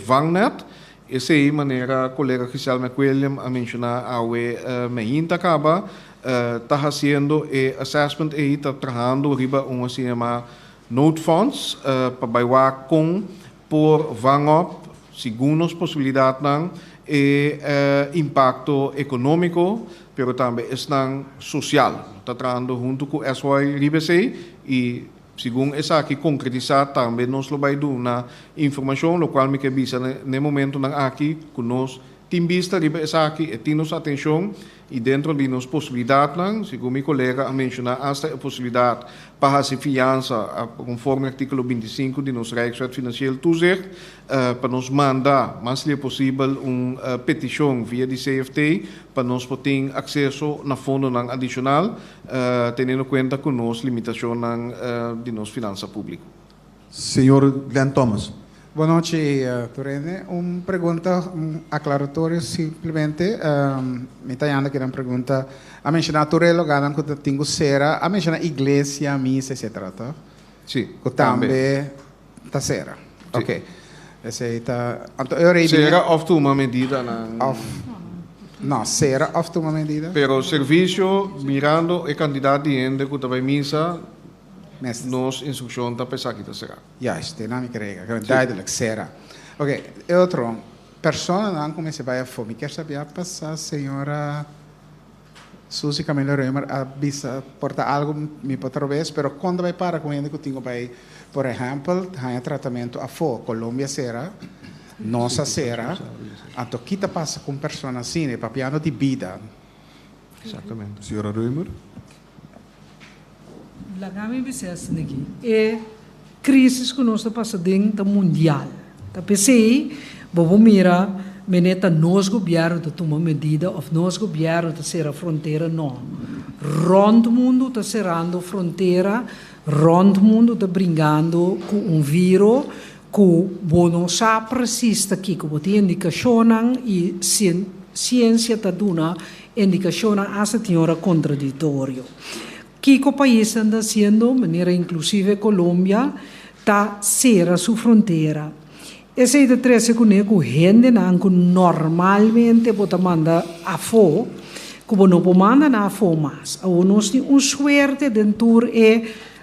Vangnet, essa é a maneira colega Giselle McWilliam a mencionar a Mehinta acaba está fazendo assessment e está trabalhando riba se chama Note Funds para bailar com por Vangop segundo as possibilidades não impacto econômico, pero também está social. Está trabalhando junto com a SY RIBC e segundo essa aqui concretizar também nós vai dar uma informação, o qual me quer visa no momento aqui que nós temos vista riba essa aqui e temos atenção e dentro de nossas possibilidades, segundo meu colega a mencionar, há a possibilidade para fazer fiança, conforme o artigo 25 de nosso Rijkswet Financieel Toezicht, para nos mandar, mais é possível, uma petição via de CFT, para nós poder acesso na fundo adicional, tendo em conta com nossa limitação de nossa finança pública. Senhor Glenn Thomas. Boa noite, Turene. Uma pergunta aclaratória, simplesmente. Me está dando aqui uma pergunta. A mencionar Turelo, ganham que tenho cera. A mencionar igreja, missa, etc. Tá? Sim, Que também está cera. Sim. Ok. Essa aí está... Cera of uma medida. Não, cera of uma medida. Pero serviço, mirando e candidato de gente que também missa, nos instrução está pensar que será. Juist, dynamica regel. Duidelijk, cera. Ok, outro. Persona não comece a fome. Quer saber passar, senhora Suzy Camilo Reumer, a bisa porta algo me outra vez, pero quando vai para com ele que tenho vai, por exemplo, há tratamento a fo, Colômbia cera, nossa cera, então kita passa com persona assim, papiano de vida. Exatamente. Senhora Reumer? Lagami bises niki é crise que nós estamos passando mundial. Tá pensei, bobo mira, meneta nós governo de tomar medida, ou nós governo de ser a fronteira não. Rond o mundo está cerrando fronteira, rond o mundo está brincando com vírus, que não sabe precisa aqui, que tem indicação e ciência está dando indicação a essa senhora contraditório. Que o país anda sendo, de maneira inclusive Colômbia, está cerra sua fronteira. Essa é a terceira que gente normalmente bota manda a fo, que não pode mandar a fo mais. Nós temos suerte dentro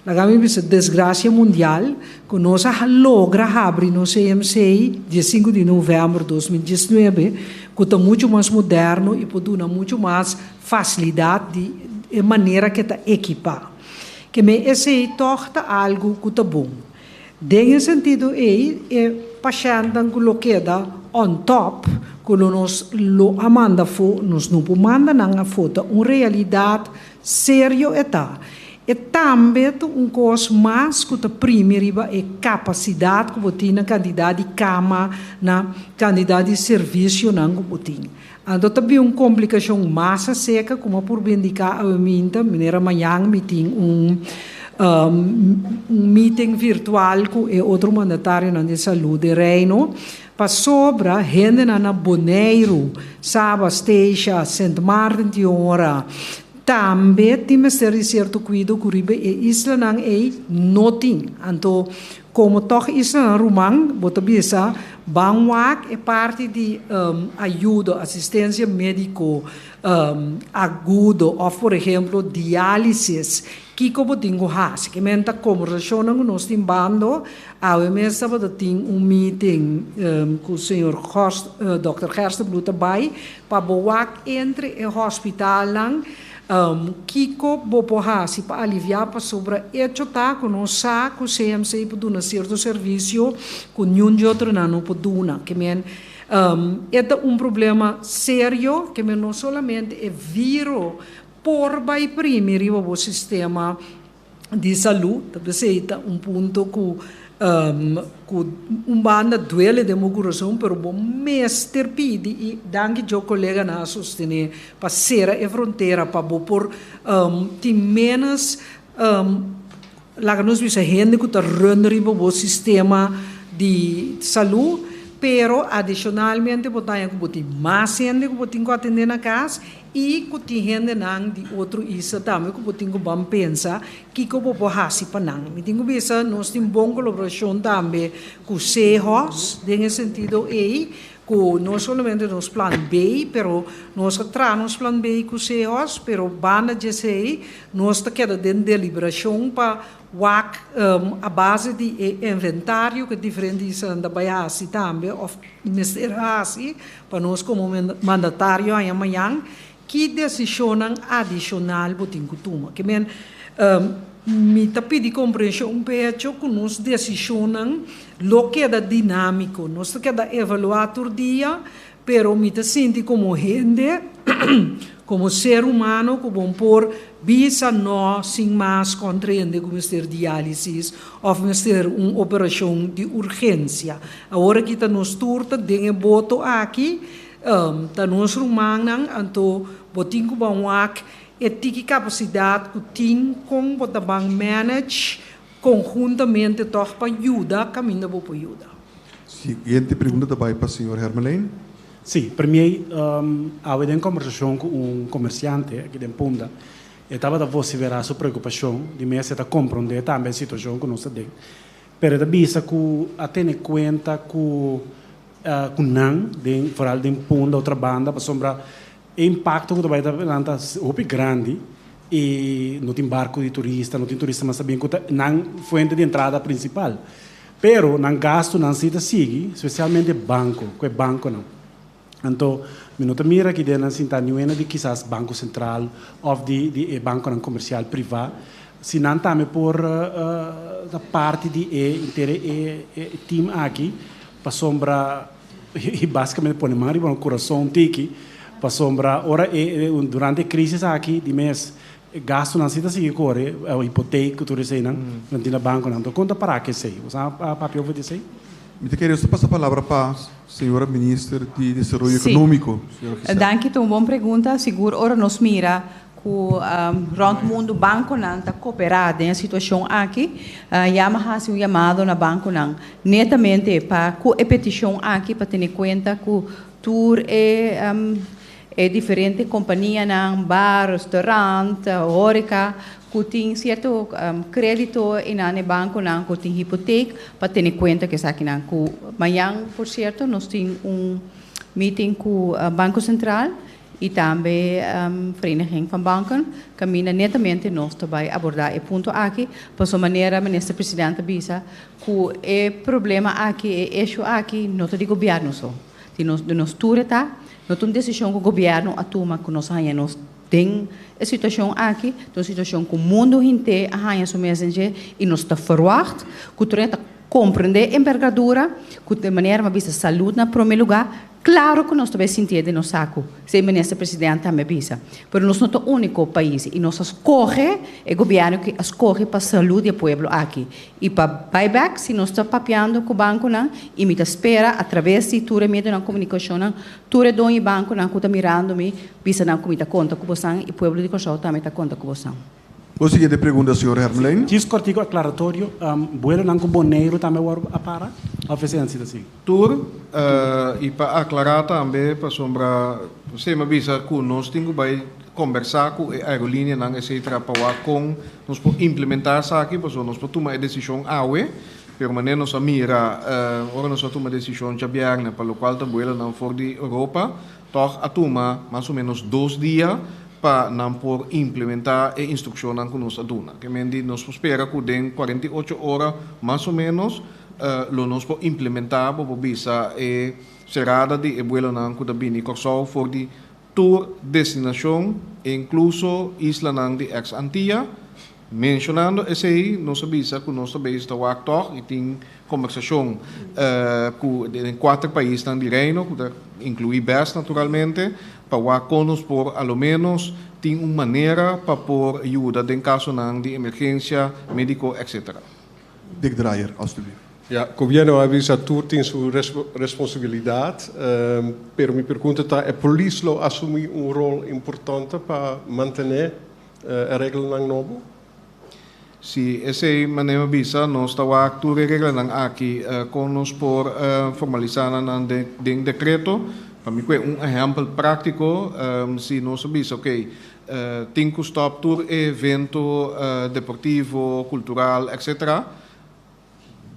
a desgraça mundial, que nós logra abrir no CMC, dia 5 de novembro de 2019, que está muito mais moderno e pode dar muito mais facilidade de maneira que está equipado. Que me esse torta algo que está bom. Nesse sentido, é paciente que queda on top, que nós lo amanda fo, nós não podemos mandar foto, uma realidade séria está. E também coisa mais que está primeiro é capacidade que você tem na quantidade de cama, na quantidade de serviço que você tem. Então, também uma complicação massa seca, como por bem indicar a minha, maneira amanhã me tem meeting virtual com outro mandatário de saúde, Reino, para sobra gente na Boneiro, Saba, Steixa, Saint Martin de Hora. Também temos que ter certo cuidado com a isla não é nothing. Então, como toch isla Rumang, bota bisa, Bangwak é parte de ajuda, assistência médico agudo, ou por exemplo, diálise, que como tenho has, que menta conversação nós timbando, a mesa tem meeting com o senhor Dr. Gerstenbloed erbij, para boak entre o hospital Kiko bopohasi para aliviar para sobre hecho tá com nós com o CMC para dar certo serviço com nenhum outro não pode dar que men é problema sério que men não somente é vírus por vai primeiro o sistema de saúde também é ponto que banda duele de meu coração, pero bom mestre pede e danke jo colega na sostener para ser a fronteira para por tem menos lá nos visa gente que está running o sistema de saúde, pero adicionalmente botar que mais gente que tem que atender na casa e que tem gente de outro isso também que tem que bom pensar que eu vou hasi para não. Me tenho visto nós temos boa colaboração também com o CEHOS, nesse sentido que não somente nos plan B, pero nós trazemos plan B com o CEHOS, pero banda de sei nós está queda dentro de deliberação para a base de inventário que diferentes da Bahia também, ou Ministério Hasi, para nós como mandatário amanhã que decisão adicional botin kutuma que men me tapi de compreensão pecho que nos decisão lo que é dinâmico nós que da evaluator dia pero me te senti como gente como ser humano que bom por bisa no sem mais compreender como ser diálise ou ser uma operação de urgência agora que está nos turta dengue boto aqui tá nos rumang anto botin ko bangwak etiki capacidade que tem com botabang manage conjuntamente toch para ajudar caminho para ajuda. Siguiente pergunta também para o senhor Hermelijn. Sim, para mim, eu tenho conversação com comerciante aqui em Punda. Eu estava a ver a sua preocupação de me aceitar compreender também a situação que nós temos. Pero da vista que a ter em conta que não, fora de Punda, outra banda, para sombra o impacto que vai ter é grande e não tem barco de turista, não tem turista, mas sabem que não fonte de entrada principal. Pero não gasto não se sigue, especialmente banco, que é banco não. Então, minuto mira que dena sinta nuena de quizás banco central ou de banco não comercial privado, se não também por da parte de time aqui, para sombra e basicamente põe mais no coração tiki, para sombra ora durante a crise aqui de mês gasto não se dá se corre a hipoteca tudo isso não tem banco não. Então conta para que sei, você papel vai dizer? Me queria só passar a palavra para a senhora ministra de Desenvolvimento Econômico. Danke, então boa pergunta. Seguro, ora nos mira que rond mundo banco não está cooperado em a situação aqui. Yamaha se o chamado na banco não netamente para que a petição aqui para ter em conta que tour é diferente companhia não bar, restaurante, horeca que tem certo crédito e não é banco não que tem hipoteca para ter em conta que aqui não que amanhã por certo nós temos meeting com o Banco Central e também Vereniging van Banken caminha netamente nós também abordar o ponto aqui para sua maneira ministra presidente avisa que o problema aqui é eixo aqui não é de governo só de nós tudo tá não tem decisão que o governo atoma que nós tem a situação aqui, tem a situação que o mundo inteiro arranha sua mensagem e nós está forward, que o trem compreender a envergadura, que de maneira uma vista saúde na primeiro lugar, claro que nós também sentimos no saco, se o ministro presidente também avisa, mas nós não somos o único país e nós escolhe o governo que escolhe para a saúde do povo aqui e para buyback, se nós estamos papeando com o banco não, e me espera através de toda a mídia na comunicação não, toda a o banco não que está mirando me, bisa não que me dá conta com você e o povo de Cochau também dá conta com você. A seguinte pergunta, senhor Hermelijn. Diz cortigo aclaratório, bueno não com boneiro também a para, oficiante assim. Tour e para aclarar também para sombra, você me avisa que nós temos que conversar com a aerolínea não etc para com nós por implementar isso aqui, para nós por tomar a decisão awe, pero maneira nós mira, ora nós tomar a decisão de aberta para o qual também não for de Europa, toch a tomar mais ou menos 2 dias para não por implementar a instrução que nós aduna. Que mendi nós espera que den 48 horas mais ou menos nós por implementar para visa e serada de ebuelo não que da bini Corsol for de tour destinação incluso isla não de ex Antillas. Mencionando esse aí, nós avisa que nós também está o actor e tem conversação com 4 países de reino, que inclui BES naturalmente, para conos por ao menos tem uma maneira para por ajuda em caso de emergência médico etc. Dick Dreyer, alstublieft. Ja, o governo avisa tutti in sua responsabilidade, pero me pergunta tá, a polícia assume rol importante para manter a regra novo? Sim, essa maneira visa nós estamos a actuar regra aqui com nós por formalizar um decreto. Para mim é exemplo prático, se nós visa, ok, tem que stop tour evento deportivo, cultural, etc.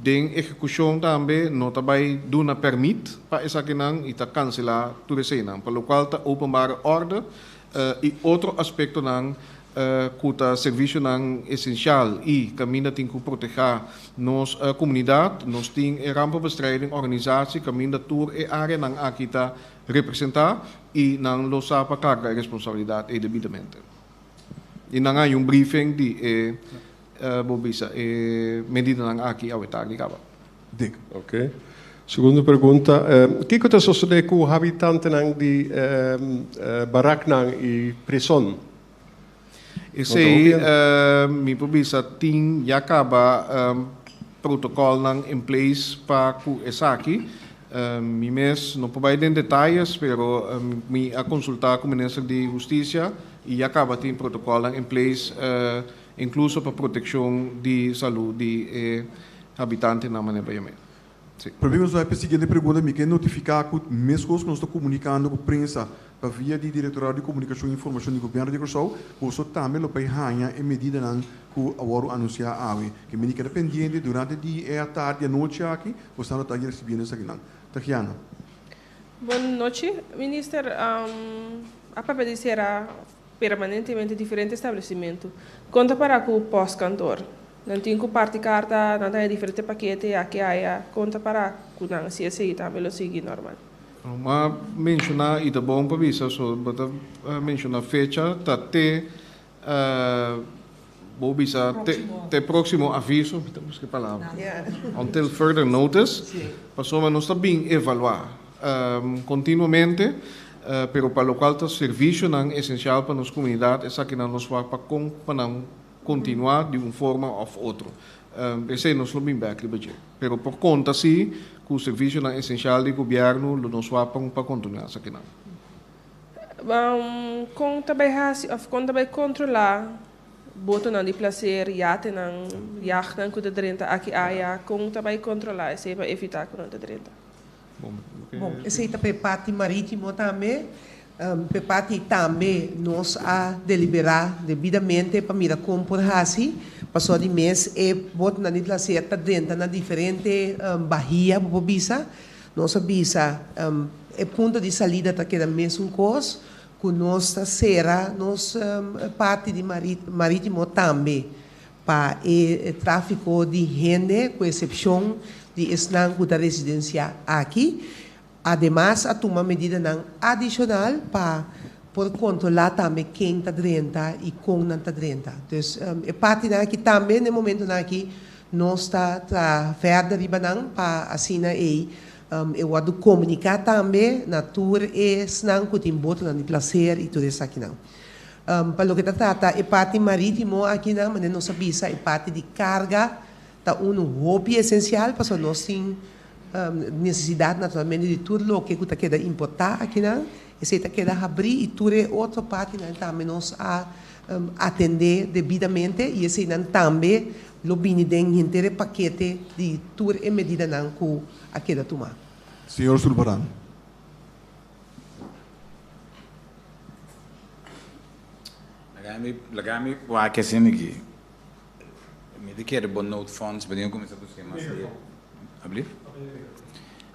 Den execução também não também duna permite para essa que não e tá cancelar tudo isso não, pelo qual tá openbare orde e outro aspecto não que serviço não essencial e caminha tem que proteger nossa comunidade, nós tem a rampenbestrijding organisatie caminha tour e área não aqui tá representar e não losa para carga a responsabilidade e devidamente. E não há briefing de Bobisa medida não aqui ao etar ligava. Dick. Ok. Segunda pergunta, o que está sucedendo com os habitantes de Baraknang e prisão? Esse aí, me Bobisa tem já acaba protocolo em place para essa aqui. Mi mes não pode dar detalhes, pero me a consultar com o ministro de Justiça e acaba tem protocolo em place, incluso para proteção de saúde de habitantes na maneira. Podemos a seguinte pergunta, me quer notificar que mesmo que nós estamos comunicando com a imprensa para via de Diretorado de Comunicação e Informação do Governo de Curaçao, você também lo ganha em medida que agora anunciar a AWE. Que me queda pendente durante o dia e a tarde e a noite aqui, você não está recebendo isso aqui. Tatiana. Boa noite, Ministro. A papel será permanentemente diferente estabelecimento. Conta para o pós-cantor. Não tem que parte carta, não tem diferente paquete, aqui há conta para que não se aceita também lo sigue normal. Mas mencionar e tá bom para visa, só bota mencionar fecha, tá te vou visa te próximo aviso, temos que palavra. Until further notice, passou mas nós está bem evaluar continuamente, pero para o qual o serviço não essencial para nossa comunidade, essa que não nos vai para continuar de uma forma ou outra. Esse é nosso feedback, pero por conta sim, que o serviço não essencial do governo nos vai para continuar essa que não. Com também controlar boto não de placer iate não yacht não cuida drenta aqui há com também controlar esse para evitar que não te drenta. Bom, esse é parte marítimo também. Pepati também nós a deliberar devidamente para mirar como por assim passou de mês e bota na placeta dentro na diferente bahia para visa nós visa é ponto de saída tá queda mesmo coisa que nós será nós parte de marítimo também para o tráfico de gente com exceção de estanco da residência aqui. Además, a tomar medida adicional para por controlar também quem está dentro e como não está dentro. Então, é parte aqui também, no momento aqui, nós está verder para assim eu vou comunicar também na tour e não que tem boto na placer e tudo isso aqui não. Para o que trata é parte marítimo aqui não, mas não sabia é parte de carga, tá hobby essencial para nós tem necessidade naturalmente de tudo o que está queda importar aqui não, e se está queda abrir e tudo outra parte não também nós a atender devidamente e esse não também lo bini den inteiro paquete de tudo e medida não que a queda tomar. Senhor Sulbaran. Lagami wa que senigi. Me quer bom note funds, podemos começar a buscar mais ali. Abrir?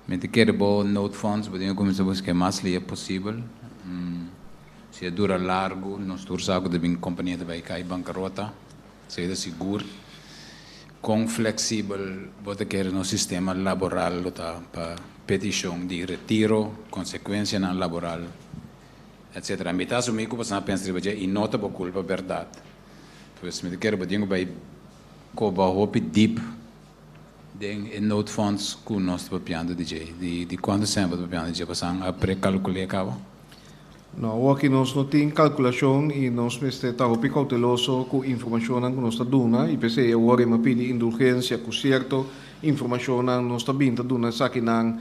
Me quer bom note funds, podemos começar a buscar mais ali possível. Se dura largo, nós torçamos de bem companhia de vai bancarrota, seja seguro, com flexível, bota quer no sistema laboral para petição de retiro, consequência na laboral, etc. Me está assumindo que você pensa e nota por culpa verdade. Pois me quer podemos vai coba hope deep de note funds que nós papiando de quando sempre papiando DJ passando a pré-calcular acaba. Não, aqui nós não temos calculação e nós estamos bem cautelosos com a informação que nós estamos dando. E pensei, eu vou pedir indulgência com certa informação que nós estamos dando, só que não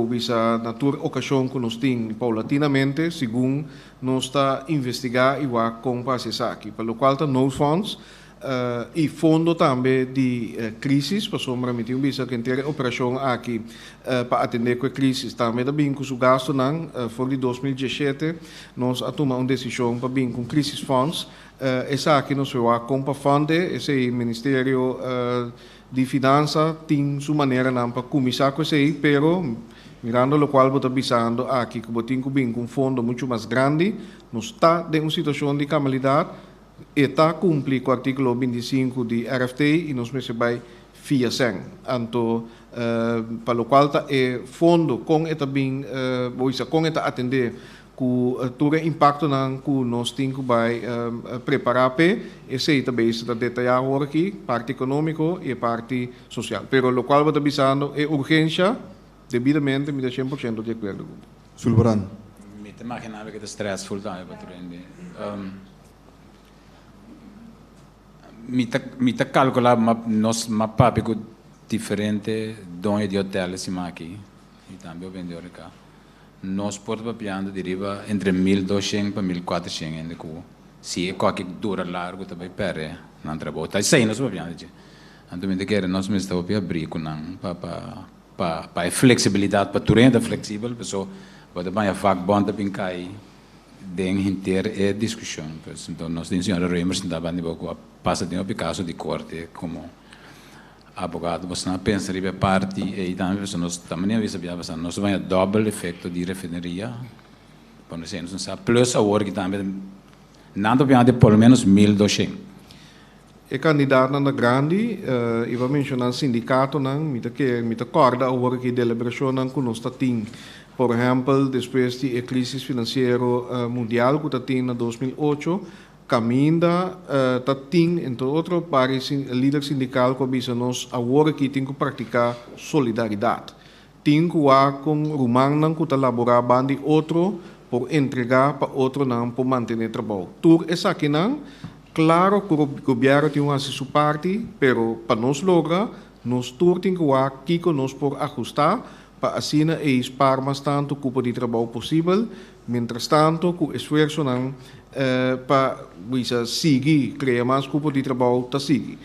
visa na tua ocasião que nós temos paulatinamente, segundo nós estamos investigando e vamos comprar isso aqui. Pelo qual, no funds e fundo também de crise, para sombra meter visa que ter operação aqui para atender com a crise. Também também com o gasto não, for de 2017 nós tomamos uma decisão para vir com crisis funds. Essa aqui nós vamos comprar funde, esse Ministério de Finanças tem sua maneira não para começar com isso aí, pero mirando o qual está avisando aqui que botem com um fundo muito mais grande, nós está em uma situação de calamidade. Está cumprir com o artigo 25 de RFT e nós vai via SEN. Então, para o qual é fundo com eta bem, com eta atender com todo o impacto que nós temos que preparar para esse também está detalhado aqui, parte econômica e parte social. Pero o qual está avisando é urgência, devidamente, me dá 100% de acordo. Sulbaran. Me imaginava que é stressful também para me tá calcular nós papico diferente donde de hotel se aqui e também vendeu cá nós porta papiando deriva entre 1.200 para 1.400 ainda que se é qualquer dura largo também perde não trabalha tá sei nós papiando então me quer nós me está a abrir com não para para a flexibilidade, para tu renda flexível, pessoa pode banhar vakbond a pincai den inteira é discussão. Então nós temos senhora Reimers estava nem pouco passa de um caso de corte como advogado, você não pensa ribe parte e também nós também avisa bastante nós vai double efeito de refineria, por exemplo, não sabe plus a work também nada bem de pelo menos 1.200. E candidato na grande, eu vou mencionar sindicato não, me acorda o work de deliberação não que nós tem. Por exemplo, depois da crise financeira mundial que tem na 2008, caminha tem entre outros pares líder sindical que avisa nós agora que tem que praticar solidariedade. Tem que com rumang que elaborar bandi outro por entregar para outro não por manter trabalho. Tur essa aqui não. Claro que o governo tem uma sua parte, mas para nós lograr, nós temos que nós por ajustar para assim expar mais tanto cupo de trabalho possível, mientras tanto com esforço não para seguir criar mais cupo de trabalho tá seguir.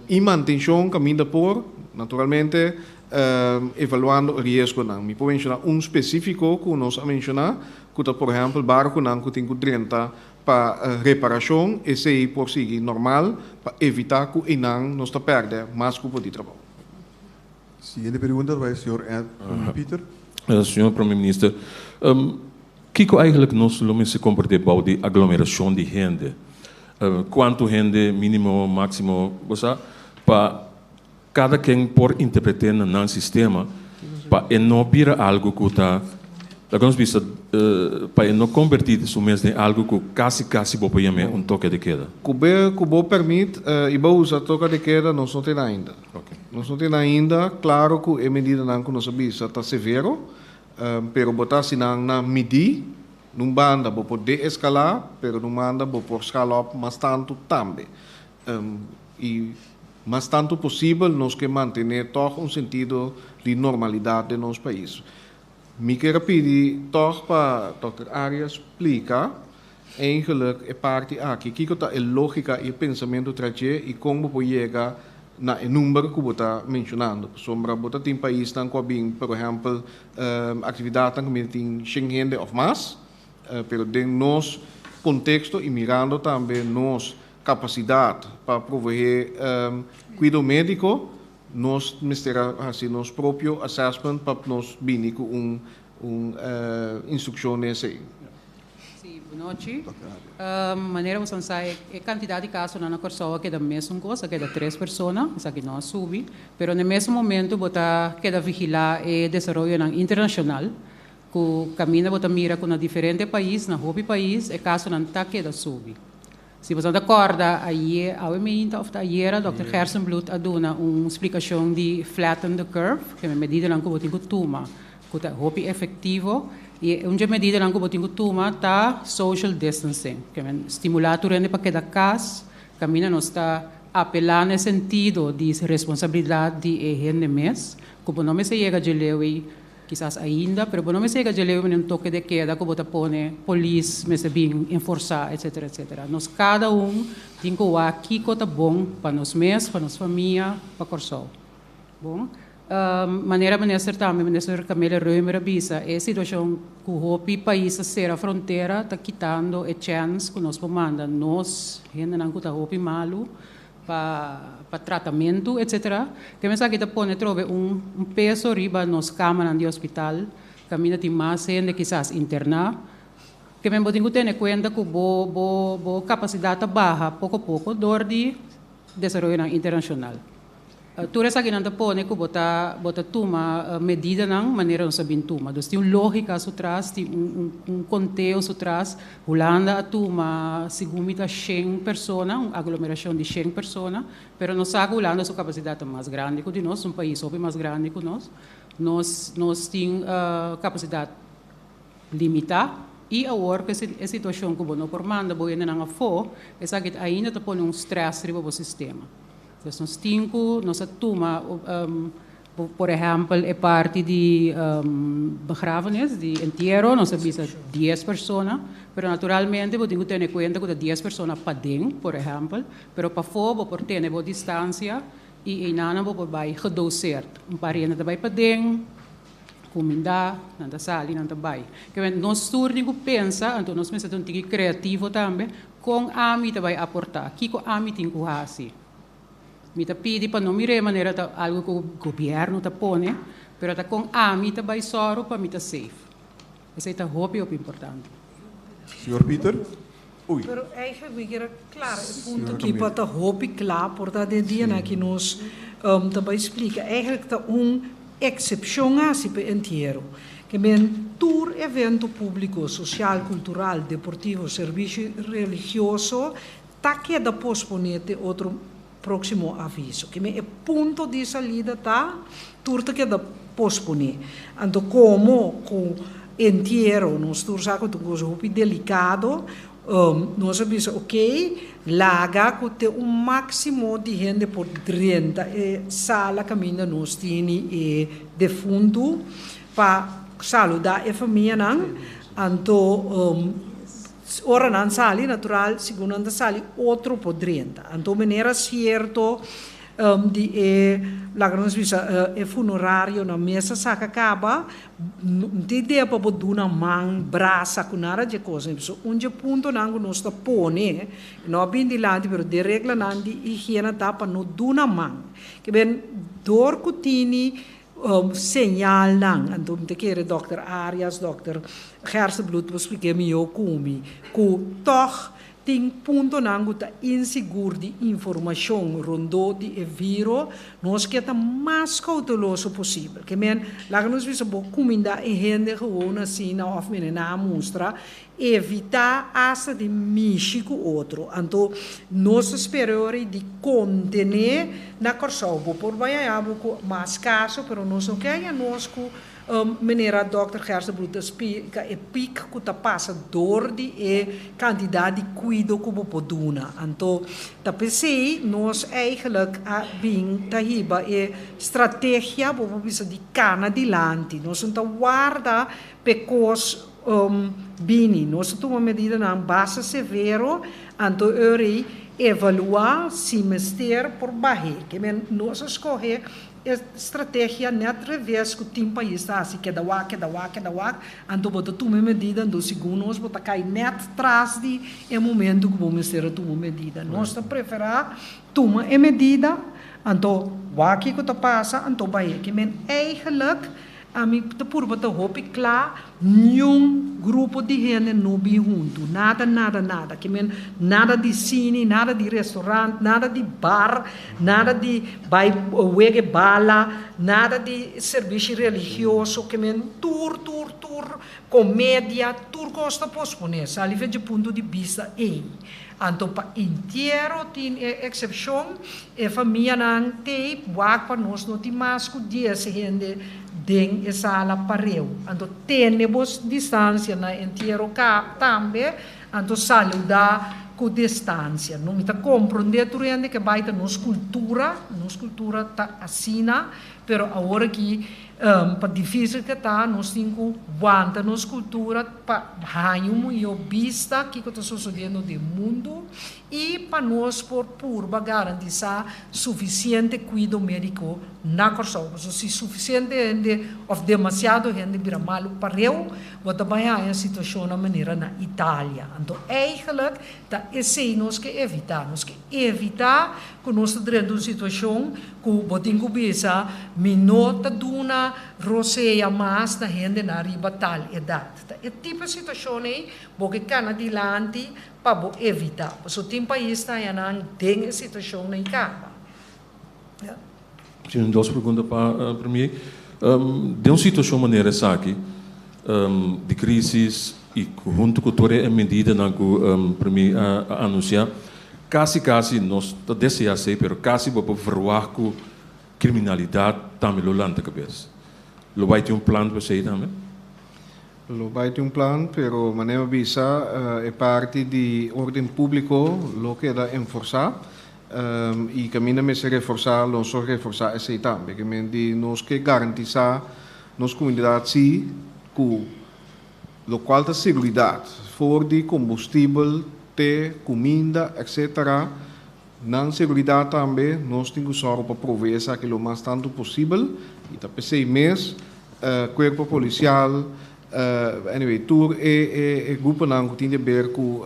E manutenção caminha por naturalmente evaluando o risco não. Me pode mencionar específico que nós a mencionar, que por exemplo barco não que tem 30 para reparação, esse é por seguir normal, para evitar que o não está perdendo mais cupo de trabalho. Siguiente pergunta vai senhor Peter. Senhor Primeiro-Ministro, que eigenlijk nós vamos se comportar para a aglomeração de gente? Quanto gente, mínimo, máximo, você, para cada quem por interpretar no sistema, para não virar algo que está para não convertir isso mesmo em algo que quase vou pegar toque de queda. Cubo permite e vou usar toque de queda não só tem ainda. Nós não temos ainda, claro que a medida não que nós sabemos está severo, pero botar se na medir, não banda vou poder escalar, pero não banda vou por escalar mais tanto também. E mais tanto possível nós que manter todo sentido de normalidade de nosso país. Me quero pedir toch para Dr. Arias explicar eigenlijk é parte aqui que está a lógica e o pensamento trazer e como pode chegar na número que você está mencionando. Sombra você tem país que tem, por exemplo, atividade que tem 100 gente ou mais, pero dentro do nosso contexto e mirando também nossa capacidade para prover cuidado médico, nós teremos assim nosso próprio assessment para nós vir com instrução nessa. Sim, boa noite. Maneira como sai a quantidade de casos na Corsol que é da mesma coisa, que é da 3 pessoas, isso aqui não sube, mas no mesmo momento bota que da vigilar o desenvolvimento internacional, que caminha bota mira com diferentes países, na hobby país, e caso não está que da sube. Se você acorda, ayer, Dr. Hersenblut a dona uma explicação de flatten the curve, que é uma medida que você tem que tomar, que é hobby efetivo, e uma medida que você tem que tomar está social distancing, que é estimular o rende para cada casa, caminha não está apelando no sentido de responsabilidade de gente mês, que não me se chega de lei quizás ainda, pero não me chega de lei um toque de queda que você põe polícia, me se bem enforçar, etc, etc. Nós cada tem que aqui que está bom para nós mesmos, para nossa família, para Corsol. Bom, maneira minister também, minister Camila Reumer avisa, é a situação que o país a ser a fronteira está quitando a chance que nós manda nós, gente não está hopi malo, para tratamento, etc. Que me sabe que pone trove peso riba nos camas de hospital, camina tem mais gente quizás internar, que me tenho que ter conta que bo capacidade baixa pouco a pouco dor de desenvolvimento internacional. Tudo isso aqui não pone que bota toma medida não maneira não sabe toma. Então tem uma lógica atrás, tem contexto atrás. Holanda toma segundo 100 pessoas, uma aglomeração de 100 pessoas, mas não sabe que Holanda sua capacidade é mais grande que nós, um país mais grande que nós. Nós temos capacidade limitada. E agora que a situação que não por manda boa não for, essa que ainda está pondo stress no sistema. Então, nós temos nossa turma, por exemplo, é parte de begrafenis, de entierro, nós temos 10 pessoas, mas naturalmente, eu tenho que ter em conta que 10 pessoas para dentro, por exemplo, mas para fora, por ter boa distância, e inana bo bai gedoseerd. Een paar jaren daarbij padeng, cominda, nanda sali, nanda bai. Que nós turnigo pensa, então nós pensamos que criativo também, com a mita vai aportar. Kiko a mita incuhasi. Mita pedi para não mirar maneira tá algo que o governo tá põe, pero tá com a mita vai soro para mita safe. Esse é o hobby importante. Senhor Peter? Ui. Pero eigenlijk era claro, o ponto que para a hobby claro, portanto, dia na que nós também explica, eigenlijk tá excepção assim para inteiro. Que men tour evento público, social, cultural, deportivo, serviço religioso, tá que da posponete outro próximo aviso. Que men é ponto de salida tá, tour tá que da pospone. Então como com inteiro, nós tour saco tu coisa muito delicado, nós avisa, ok, laga que tem máximo de gente por 30 sala caminha nós tiene de fundo para saludar a família não, então ora não sali natural, segundo anda sali outro por 30, então maneira certo de lagrons visa funerário na mesa saca acaba de ideia para botar uma mão braça com nada de coisa so onde ponto nango nós está pone não bem de lá pero de regra não de higiene tá para não duna mão que bem dor cutini señal lang então te quer Dr. Arias Dr. Gersebloed was expliquei me eu comi ku toch tem ponto nango tá inseguro de informação rondo de vírus nós que tá mais cauteloso possível que men lá que nós visa bo comida e gente gewoon assim na of men na mostra evitar essa de México outro então nós superiores de contener na corção por banhar mais caso pero nós não quer nós meneer Dr. Gersebloed explica e pic que tá passa door de kandidaat die cuido como poduna. Então, tá pensei nós eigenlijk a bing tahiba estratégia bobo bisa di cana di lanti. Nós não tá guarda pecos bini. Nós toma medida na base severo. Então, eu evaluar semestre por barre. Que men nós escolher estratégia net revés que o tempo aí está assim que da wak ando bota toma medida ando segundo nós bota cai net atrás de momento que vamos ter a tomar medida nós tá preferar toma medida ando wak que tá passa ando vai que men eigenlijk a mim tá por bota hope claro nenhum grupo de gente não bi junto nada que men nada de cine nada de restaurante nada de bar nada de vai wege bala nada de serviço religioso que men tour comédia tour costa posponer ali vem de ponto de vista então para inteiro tem exceção família não tem wak para nós não tem mais que 10 gente den essa sala pareu. Então temos distância na inteiro também, então saludar com distância. Não me tá compreender turende que vai ter nos cultura tá assina, pero agora que para difícil que tá, nós temos aguanta nos cultura para ranho e vista que está sucedendo no mundo e para nós por garantir suficiente cuidado médico na corção. Se suficiente gente ou demasiado gente vira mal para eu, vou também a situação na maneira na Itália. Então, eigenlijk tá esse nós que evitar que nós estamos uma situação que botinho bisa minota duna roseia mais da gente na riba tal idade. É tipo de situação aí, porque cana dilante para evitar. So tem país está aí tem situação na Icaba. Sim, duas perguntas para mim. De uma situação maneira aqui, de crise e junto com toda a medida que para mim anunciar, quase nós desejamos ser, pero quase para verruar com criminalidade também lo lanta cabeça. Lo vai ter plano para você também? Lo vai ter plano, pero maneira bisa é parte de ordem público, lo que dá enforçar. E caminho me se reforçar, não só reforçar esse também, que me de nós que garantizar nos comunidades sim, com lo qual da segurança, for de combustível, te comida, etc. na seguridade também, nós temos que para prover isso aquilo mais tanto possível. E tá pensei mês, corpo policial, anyway, tour grupo não que tem a ver com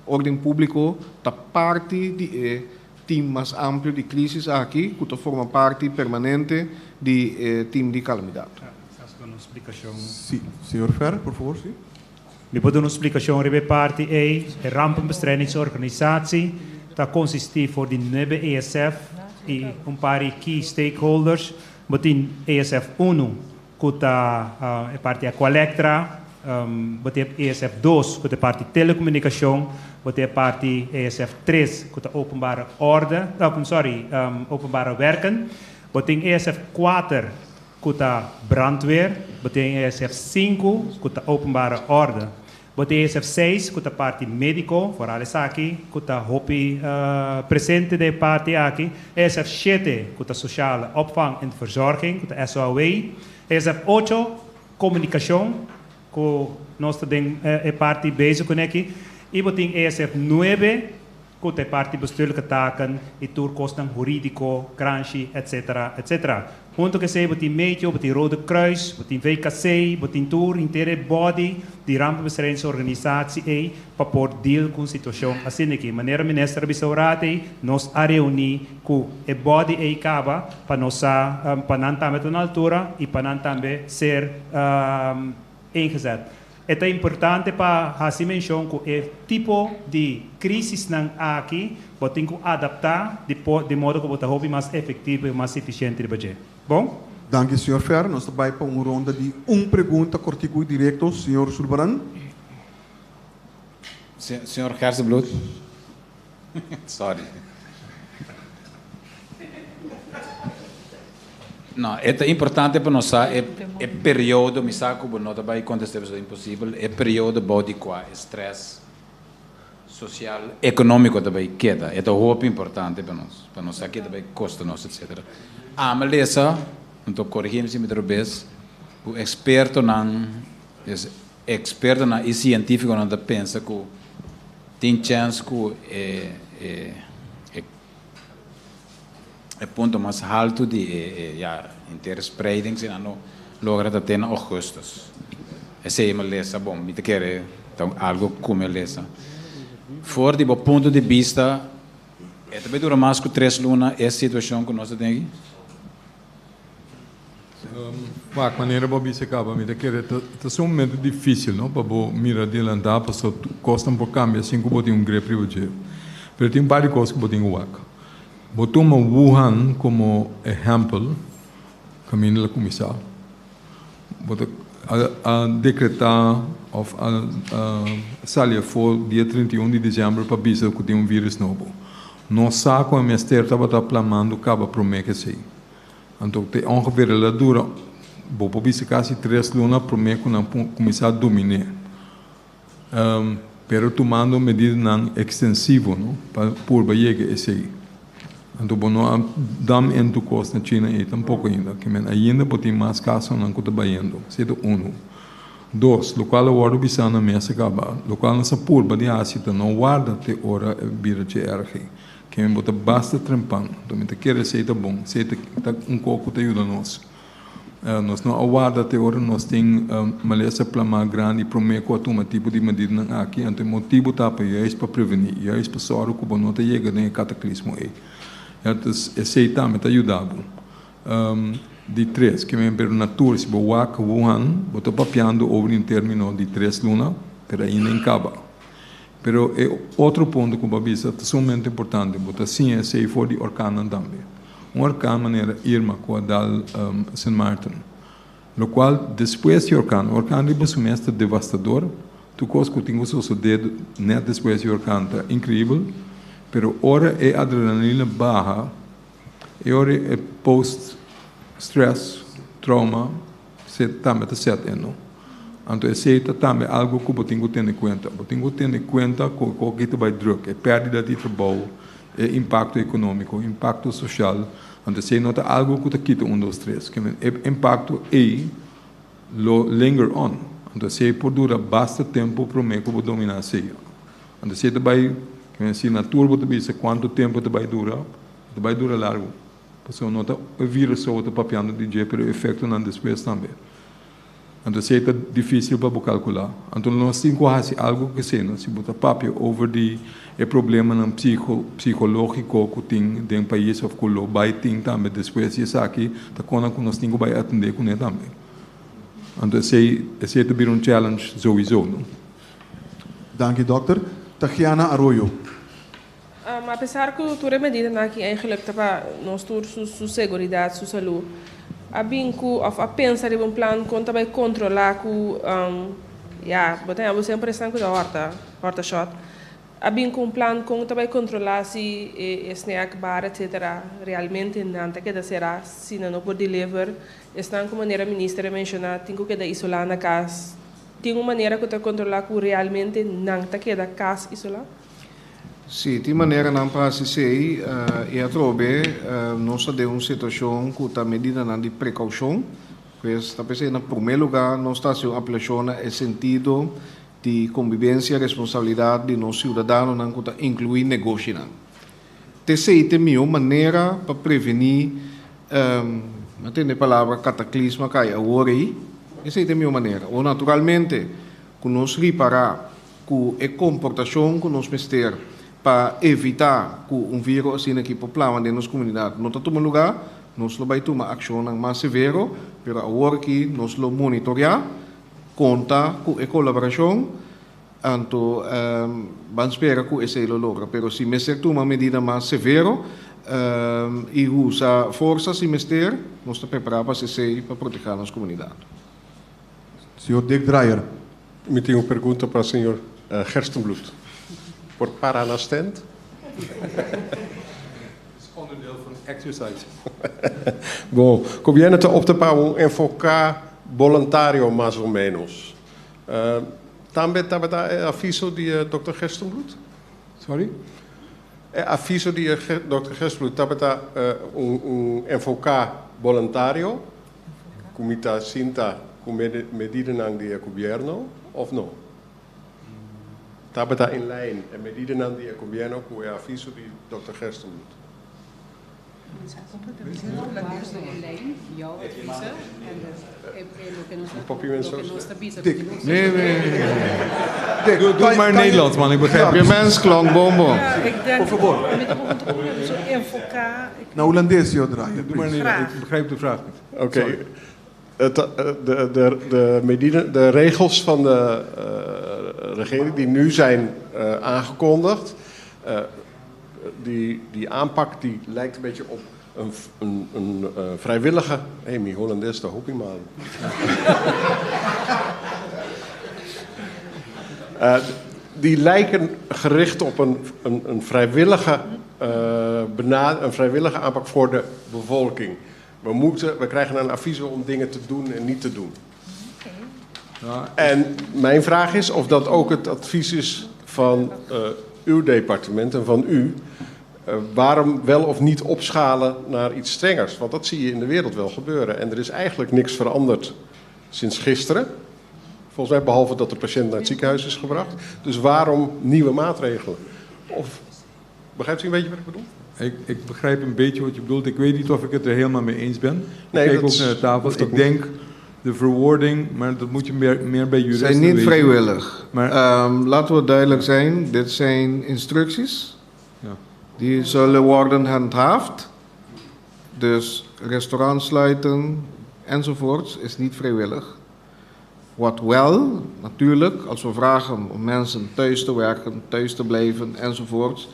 ordem público, tá parte de team mais amplo de crises aqui, que forma parte permanente de team de calamidade. Uma explicação. Sim, senhor Ferrer, por favor, sim. Me pode uma explicação sobre parte a rampenbestrijdingsorganisatie, dat consistit voor die nieuwe ESF e paar key stakeholders, botin ESF 1, kuta parte a Qualectra, botin ESF 2, kuta parte telecomunicação, botin parte ESF 3, kuta openbare orde, openbare werken, botin ESF 4, kuta brandweer, botin ESF 5, kuta openbare orde. Bote ESF 6, kuta parte médico, voor alles aqui, kuta hopi presente de parte aqui. ESF 7, kuta sociale opvang en verzorging, kuta SOAW. ESF 8, comunicação, que nós temos parte bezig com aqui. E boting ESF 9, kuta parte bestuurlijke taken, e toerkosten jurídico, cranchi, etc. etc. Junto que se botin meio, botin Rode Kruis, botin VKC, botin tour inteira body de rampenbestrijdingsorganisatie para por deal com situação assim aqui. Maneira ministra bisaurate nos a reunir com o body e acaba para nós para não também na altura e para não também ser ingezet. É importante para assim mencionar que o tipo de crise não aqui, botin que adaptar de modo que botar hobby mais efetivo e mais eficiente de budget. Bom? Dank je, senhor Fer. Nós estamos para uma ronda de pergunta cortico e direto, senhor Sulbaran. Senhor Herzenblut. Sorry. Não, é importante para nós, é período, me saco, não vai acontecer isso impossível, é período body qua, estresse social, econômico também queda, é muito importante para nós aqui também custa nós, etc. A maleza, não estou corrigindo se me vez, o experto não e científico não pensa que tem chance que é ponto mais alto de interspreiding se não logra até em augustus. Essa é uma maleza, bom, me quer algo como maleza. Fora de ponto de vista, é também dura mais que 3 lunas essa situação que nós temos aqui? De maneira que você acaba, me quer é um momento difícil, não, para mirar adiantar, para só custa por câmbio, assim que botem grepe privado. Mas tem várias coisas que botem o AK. Botou Wuhan como exemplo, caminho da comissão. Botou a decretar a salia for dia 31 de dezembro para avisar que tem vírus novo. Nós sabemos que o ministério estava planando acaba para o mês que sei. Então, tem ongeveer a dura, vou publicar quase 3 lunas para o mês que não começar a dominar. Pero tomando medidas não extensivas, não, para por chegar esse aí. Então, não dam entre costa na China e tampouco ainda, que ainda pode ter mais casos não que está baiando. Isso é 1. 2, local agora bisa na mesa acaba, local na sapurba de ácido não guarda te hora vira de ergue. Que me bota basta trempang, então me quer receita bom, receita pouco te ajuda nós. Nós não aguarda te hora nós tem maleza plama grande prometo a tomar tipo de medida não aqui, então motivo tá para para prevenir, para soro que não te chega nem cataclismo aí. Então receita me te ajudava. De 3, que me per natura se boak Wuhan, botou papiando over em termino de 3 lunas, pero ainda em caba. Pero é outro ponto que o babisa é sumamente importante, botou sim é sei for de orcana também. Orcana maneira Irma com a dal St. Martin, lo qual depois de orcana é um mestre devastador, tu coisa que tinha o dedo net depois de orcana, incrível, pero ora é adrenalina barra, e ora é post stress, trauma, se também está certo, não? Então, esse também algo que eu tenho que ter em conta. Eu tenho que ter em conta que o que vai druk, é perda de trabalho, é impacto econômico, impacto social. Então, se nota algo que está quita 1, 2, 3, que é impacto e linger on. Então, se por dura basta tempo para mim que eu vou dominar isso. Então, se vai Se na turbo te bisa quanto tempo te vai durar largo. Porque nota o vírus só te papiando de dia, pero o efeito não depois também. Então é difícil para calcular. Então nós temos que fazer algo que seja, se botar papel over o problema psicológico que tem em país of que lo vai tem também depois isso aqui, tá quando nós temos que atender com ele também. Então esse é também challenge sowieso, não? Dank je, dokter. Tatiana Arroyo. Apesar que toda medida aqui eigenlijk para nós ter sua segurança, sua saúde, a binco a pensar em plan conta vai controlar que botar sempre estão com a horta shot. A binco plan conta vai controlar se snack bar etc. realmente não tá que será se não pode deliver. Estão com maneira ministra mencionar tem que da isolar na casa. Tem uma maneira que tá controlar que realmente não tá que da casa isolar. Sim, de maneira não para se sei, eu trobe nós temos uma situação que está medida de precaução, pois está pensando, em primeiro lugar, nós estamos aplicando o sentido de convivência e responsabilidade de nós cidadãos, que está incluindo negócio. Terceiro, tem uma maneira para prevenir, não tem a palavra cataclisma que é agora aí, essa é a minha maneira. Ou naturalmente, que nós reparar que a comportação que nós temos para evitar que vírus assim aqui populava dentro das comunidades. Não está tomando lugar, nós vamos tomar ação mais severa, mas agora que nós vamos monitorar, conta com a colaboração, então vamos esperar que isso lo logra. Mas se nós tomar uma medida mais severa e usar força, se nós estamos preparados para proteger as comunidades. Senhor Dick Dreyer. Eu tenho uma pergunta para o senhor Gerstenbloed. Wordt para na stand? Onderdeel van exercise. Bom, conviene te optar para um enfocar voluntário mais ou menos. Também está aviso de Dr. Gerstenbloed? Sorry? Aviso de Dr. Gerstenbloed, está enfocar voluntário, como está sinta com medidas do governo, ou não? Está in lijn en medidas do governo com o aviso de Dr. Gerstenbloed. Doe maar Nederlands, man. Ik begrijp je mens klonk bombo. Por favor. Na holandês, senhor Dreyer. Doe maar Nederlands. Ik begrijp de vraag niet. Oké. De regels van de regering die nu zijn aangekondigd, die aanpak die lijkt een beetje op een vrijwillige... mi Hollandes, daar hoop ik maar aan. Die lijken gericht op een vrijwillige aanpak voor de bevolking. We krijgen een advies om dingen te doen en niet te doen. Ja, en mijn vraag is of dat ook het advies is van uw departement en van u. Waarom wel of niet opschalen naar iets strengers? Want dat zie je in de wereld wel gebeuren. En er is eigenlijk niks veranderd sinds gisteren. Volgens mij behalve dat de patiënt naar het ziekenhuis is gebracht. Dus waarom nieuwe maatregelen? Of begrijpt u een beetje wat ik bedoel? Ik begrijp een beetje wat je bedoelt. Ik weet niet of ik het er helemaal mee eens ben. Nee, ik kijk ook naar de tafel. Ik denk de verwoording, maar dat moet je meer bij juristen weten. Zijn niet weten. vrijwillig. Maar, laten we duidelijk zijn, dit zijn instructies. Ja. Die zullen worden handhaafd. Dus restaurant sluiten enzovoorts is niet vrijwillig. Wat wel, natuurlijk, als we vragen om mensen thuis te werken, thuis te blijven enzovoorts.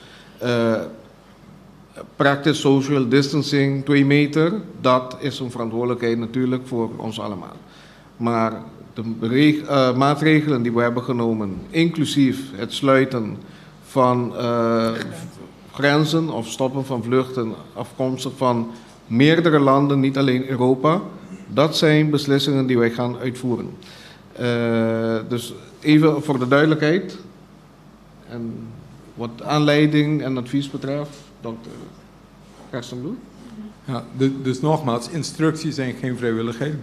Practice social distancing, 2 meter, dat is een verantwoordelijkheid natuurlijk voor ons allemaal. Maar de maatregelen die we hebben genomen, inclusief het sluiten van grenzen of stoppen van vluchten afkomstig van meerdere landen, niet alleen Europa, dat zijn beslissingen die wij gaan uitvoeren. Dus even voor de duidelijkheid, en wat aanleiding en advies betreft, Dr. Gerstenbloed. Ja, dus nogmaals, instructies zijn geen vrijwilligheid.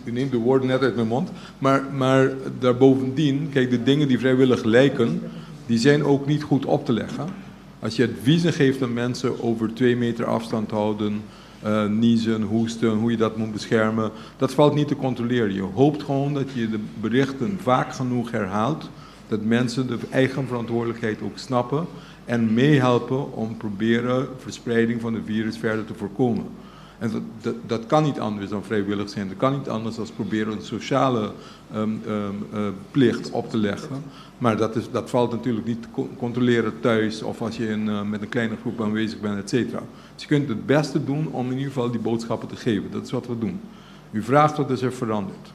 U neemt de woorden net uit mijn mond. Maar daarbovendien, kijk, de dingen die vrijwillig lijken, die zijn ook niet goed op te leggen. Als je adviezen geeft aan mensen over 2 meter afstand houden, niezen, hoesten, hoe je dat moet beschermen, dat valt niet te controleren. Je hoopt gewoon dat je de berichten vaak genoeg herhaalt, dat mensen de eigen verantwoordelijkheid ook snappen en meehelpen om proberen verspreiding van het virus verder te voorkomen. En dat kan niet anders dan vrijwillig zijn. Dat kan niet anders dan proberen een sociale plicht op te leggen. Maar dat valt natuurlijk niet te controleren thuis of als je met een kleine groep aanwezig bent, et cetera. Dus je kunt het beste doen om in ieder geval die boodschappen te geven. Dat is wat we doen. U vraagt wat is er veranderd.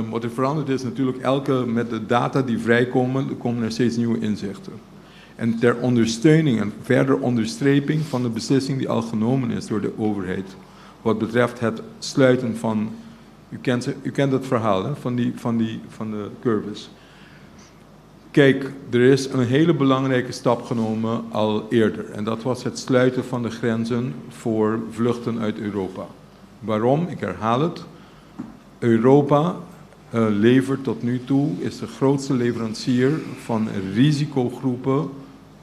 Wat er veranderd is natuurlijk met de data die vrijkomen, komen er steeds nieuwe inzichten. En ter ondersteuning en verder onderstreping van de beslissing die al genomen is door de overheid, wat betreft het sluiten van, u kent het verhaal hè, van de curves. Kijk, er is een hele belangrijke stap genomen al eerder en dat was het sluiten van de grenzen voor vluchten uit Europa. Waarom? Ik herhaal het. Europa levert tot nu toe, is de grootste leverancier van risicogroepen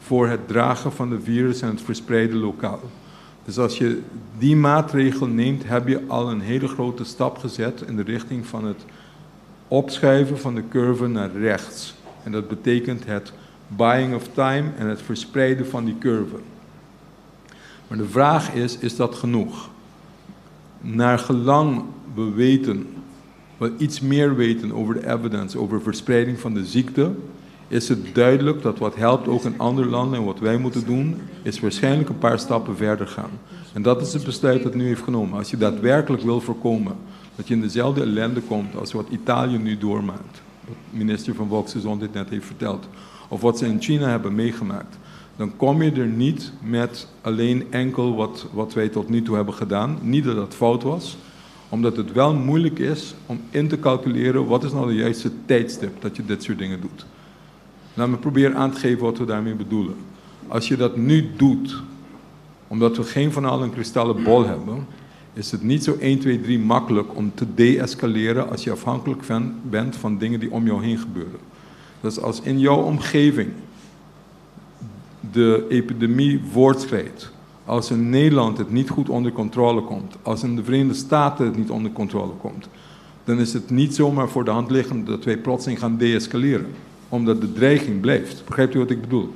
voor het dragen van de virus en het verspreiden lokaal. Dus als je die maatregel neemt, heb je al een hele grote stap gezet in de richting van het opschuiven van de curve naar rechts. En dat betekent het buying of time en het verspreiden van die curve. Maar de vraag is dat genoeg? Naar gelang we iets meer weten over de evidence, over verspreiding van de ziekte, is het duidelijk dat wat helpt ook in andere landen en wat wij moeten doen, is waarschijnlijk een paar stappen verder gaan. En dat is het besluit dat nu heeft genomen. Als je daadwerkelijk wil voorkomen dat je in dezelfde ellende komt als wat Italië nu doormaakt, wat de minister van Volksgezondheid net heeft verteld, of wat ze in China hebben meegemaakt, dan kom je er niet met alleen enkel wat wij tot nu toe hebben gedaan. Niet dat dat fout was, omdat het wel moeilijk is om in te calculeren wat is nou de juiste tijdstip dat je dit soort dingen doet. Laat me proberen aan te geven wat we daarmee bedoelen. Als je dat nu doet, omdat we geen van allen een kristallen bol hebben, is het niet zo 1, 2, 3 makkelijk om te de-escaleren als je afhankelijk bent van dingen die om jou heen gebeuren. Dus als in jouw omgeving de epidemie voortschrijdt, als in Nederland het niet goed onder controle komt, als in de Verenigde Staten het niet onder controle komt, dan is het niet zomaar voor de hand liggend dat wij plotseling gaan de-escaleren. Omdat de dreiging blijft. Begrijpt u wat ik bedoel?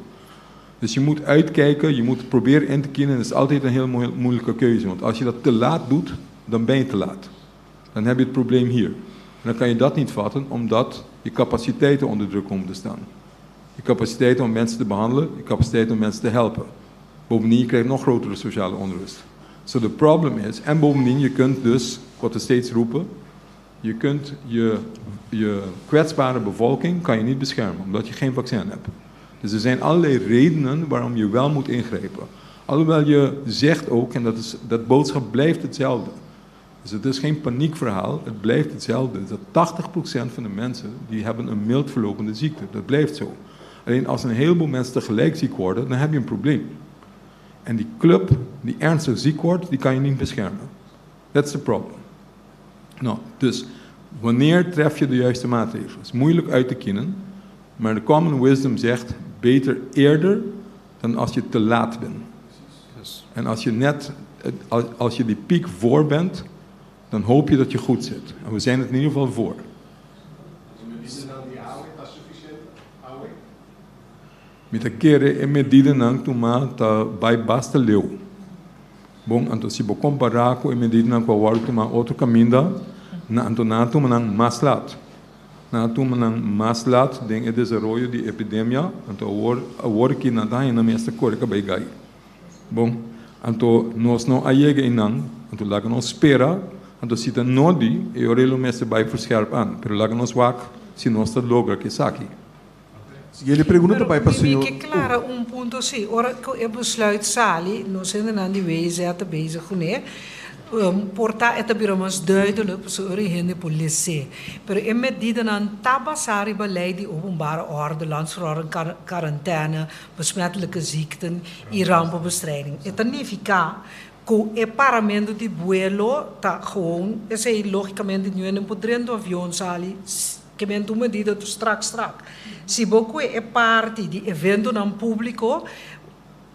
Dus je moet uitkijken, je moet proberen in te kiezen. En dat is altijd een heel moeilijke keuze. Want als je dat te laat doet, dan ben je te laat. Dan heb je het probleem hier. En dan kan je dat niet vatten, omdat je capaciteiten onder druk komen te staan. Je capaciteit om mensen te behandelen, je capaciteit om mensen te helpen. Bovendien, je krijgt nog grotere sociale onrust. So the problem is, en bovendien, je kunt dus, wat we steeds roepen, je kunt je kwetsbare bevolking kan je niet beschermen, omdat je geen vaccin hebt. Dus er zijn allerlei redenen waarom je wel moet ingrijpen. Alhoewel je zegt ook, en dat boodschap blijft hetzelfde. Dus het is geen paniekverhaal, het blijft hetzelfde. Dat 80% van de mensen, die hebben een mild verlopende ziekte. Dat blijft zo. Alleen als een heleboel mensen tegelijk ziek worden, dan heb je een probleem. En die club die ernstig ziek wordt, die kan je niet beschermen. That's the problem. Nou, dus wanneer tref je de juiste maatregelen? Het is moeilijk uit te kiezen, maar de common wisdom zegt beter eerder dan als je te laat bent. En als je die piek voor bent, dan hoop je dat je goed zit. En we zijn het in ieder geval voor. Met de keren en medida nang tuma ta bij basta leeuw. Bom, anto si bo comparar com medida nang kwa waru tuma outro caminho na antonato manang maslat. Na tu manang maslat den e desarrollo de epidemia anto awor ki na dai na mesta corca by gai. Bom, anto nós não ayega inang anto laga nos spera anto sita nodi e orelo mesta by verscherp aan, pero laga nos wak si nós ta logra que saki. Jullie pergunta para o senhor. Que claro, ponto sim. Ora que eu besluit sali, nós ainda não de vez é até bezig né. Porta é também mais duidelijk so origine politie. Pero in medida nan tabasari beleid die openbare orde, landsverordening, quarantaine, besmettelijke ziekten, en rampenbestrijding. Het is niet que é paramento de vuelo tá gewoon é logicamente não é podendo avião sali que men tu medida tu strak Se você é parte de evento não público,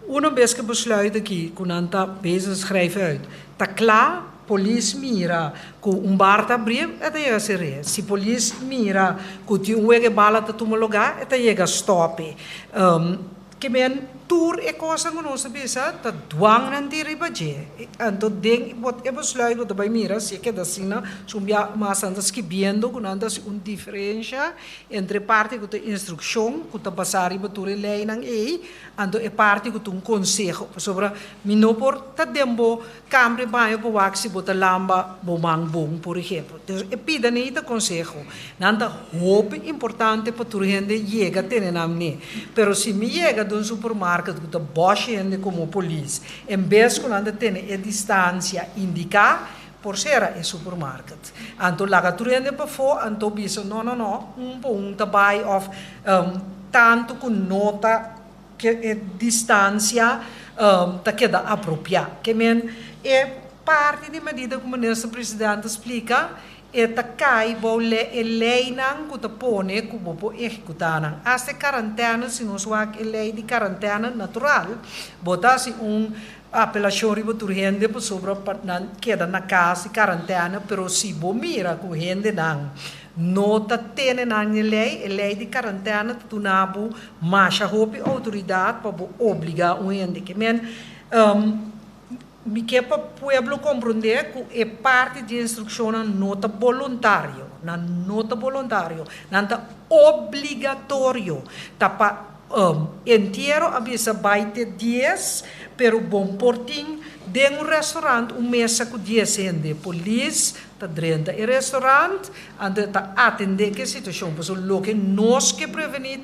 uma vez que besluit aqui, quando anda bezig schrijven uit, tá claro, police mira com barta brief, é daí a ser. Se police mira com o bala tá tomar lugar, é daí a stop. Que men tour é coisa que nós bisa, tá duang nanti ribaje. Anto deng bot é besluit do daí mira, se que da sina, sumbia mas andas que viendo com andas diferença entre parte com a instrução, com a passar e batura lei nang ando é parte com conselho sobre minopor tá dembo cambre banho po waxi bota lamba bomang bom por exemplo. Então é pida nem tá conselho. Nanda hope importante para tu gente chega ter namne. Pero se me chega do supermercado com a boche gente como polícia, em vez que nanda tem a distância indicar por ser é supermarket. Anto laga tu gente para fora, anto bisa no, tabai of tanto com nota que a distância está queda apropriada. Que é parte de medida que o ministro-presidente explica, é que cai a lei não que põe que o executar. Esta quarentena, se nós vamos a lei de quarentena natural, botar-se apelação urgente sobre queda na casa de quarentena, mas se você mira que o gente não está tendo a lei de quarentena, tu não mais a autoridade para obrigar o gente. Que me quer para o povo compreender que é parte de instrução na nota voluntário, não está obrigatório, tá para inteiro avisa vai ter 10, pero bom portinho de restaurante mesa com 10 gente, polícia tá dentro do restaurante, anda tá atender que situação, porque o que nós que prevenir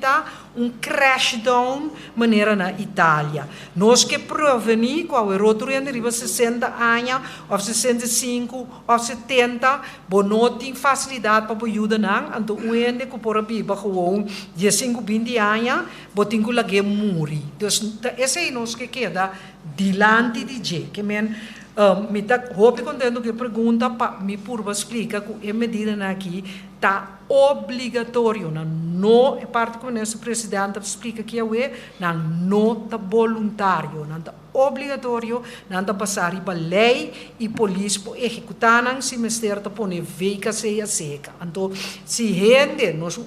crash down maneira na Itália, nós que prevenir com o outro ano riba 60 anos, ou 65, ou 70, não tem facilidade para ajudar não, então o ano que por biba com 15, 20 anos, botem que lage muri, então esse é nós que queda dilante de je, que me tá hope contento que pergunta para me purba explica que a medida aqui tá obrigatório, não é parte que o presidente explica que não tá voluntário, não tá obrigatório, não tá passar para lei e polícia para executar não se ministério tá pone veica seca. Então se rende nós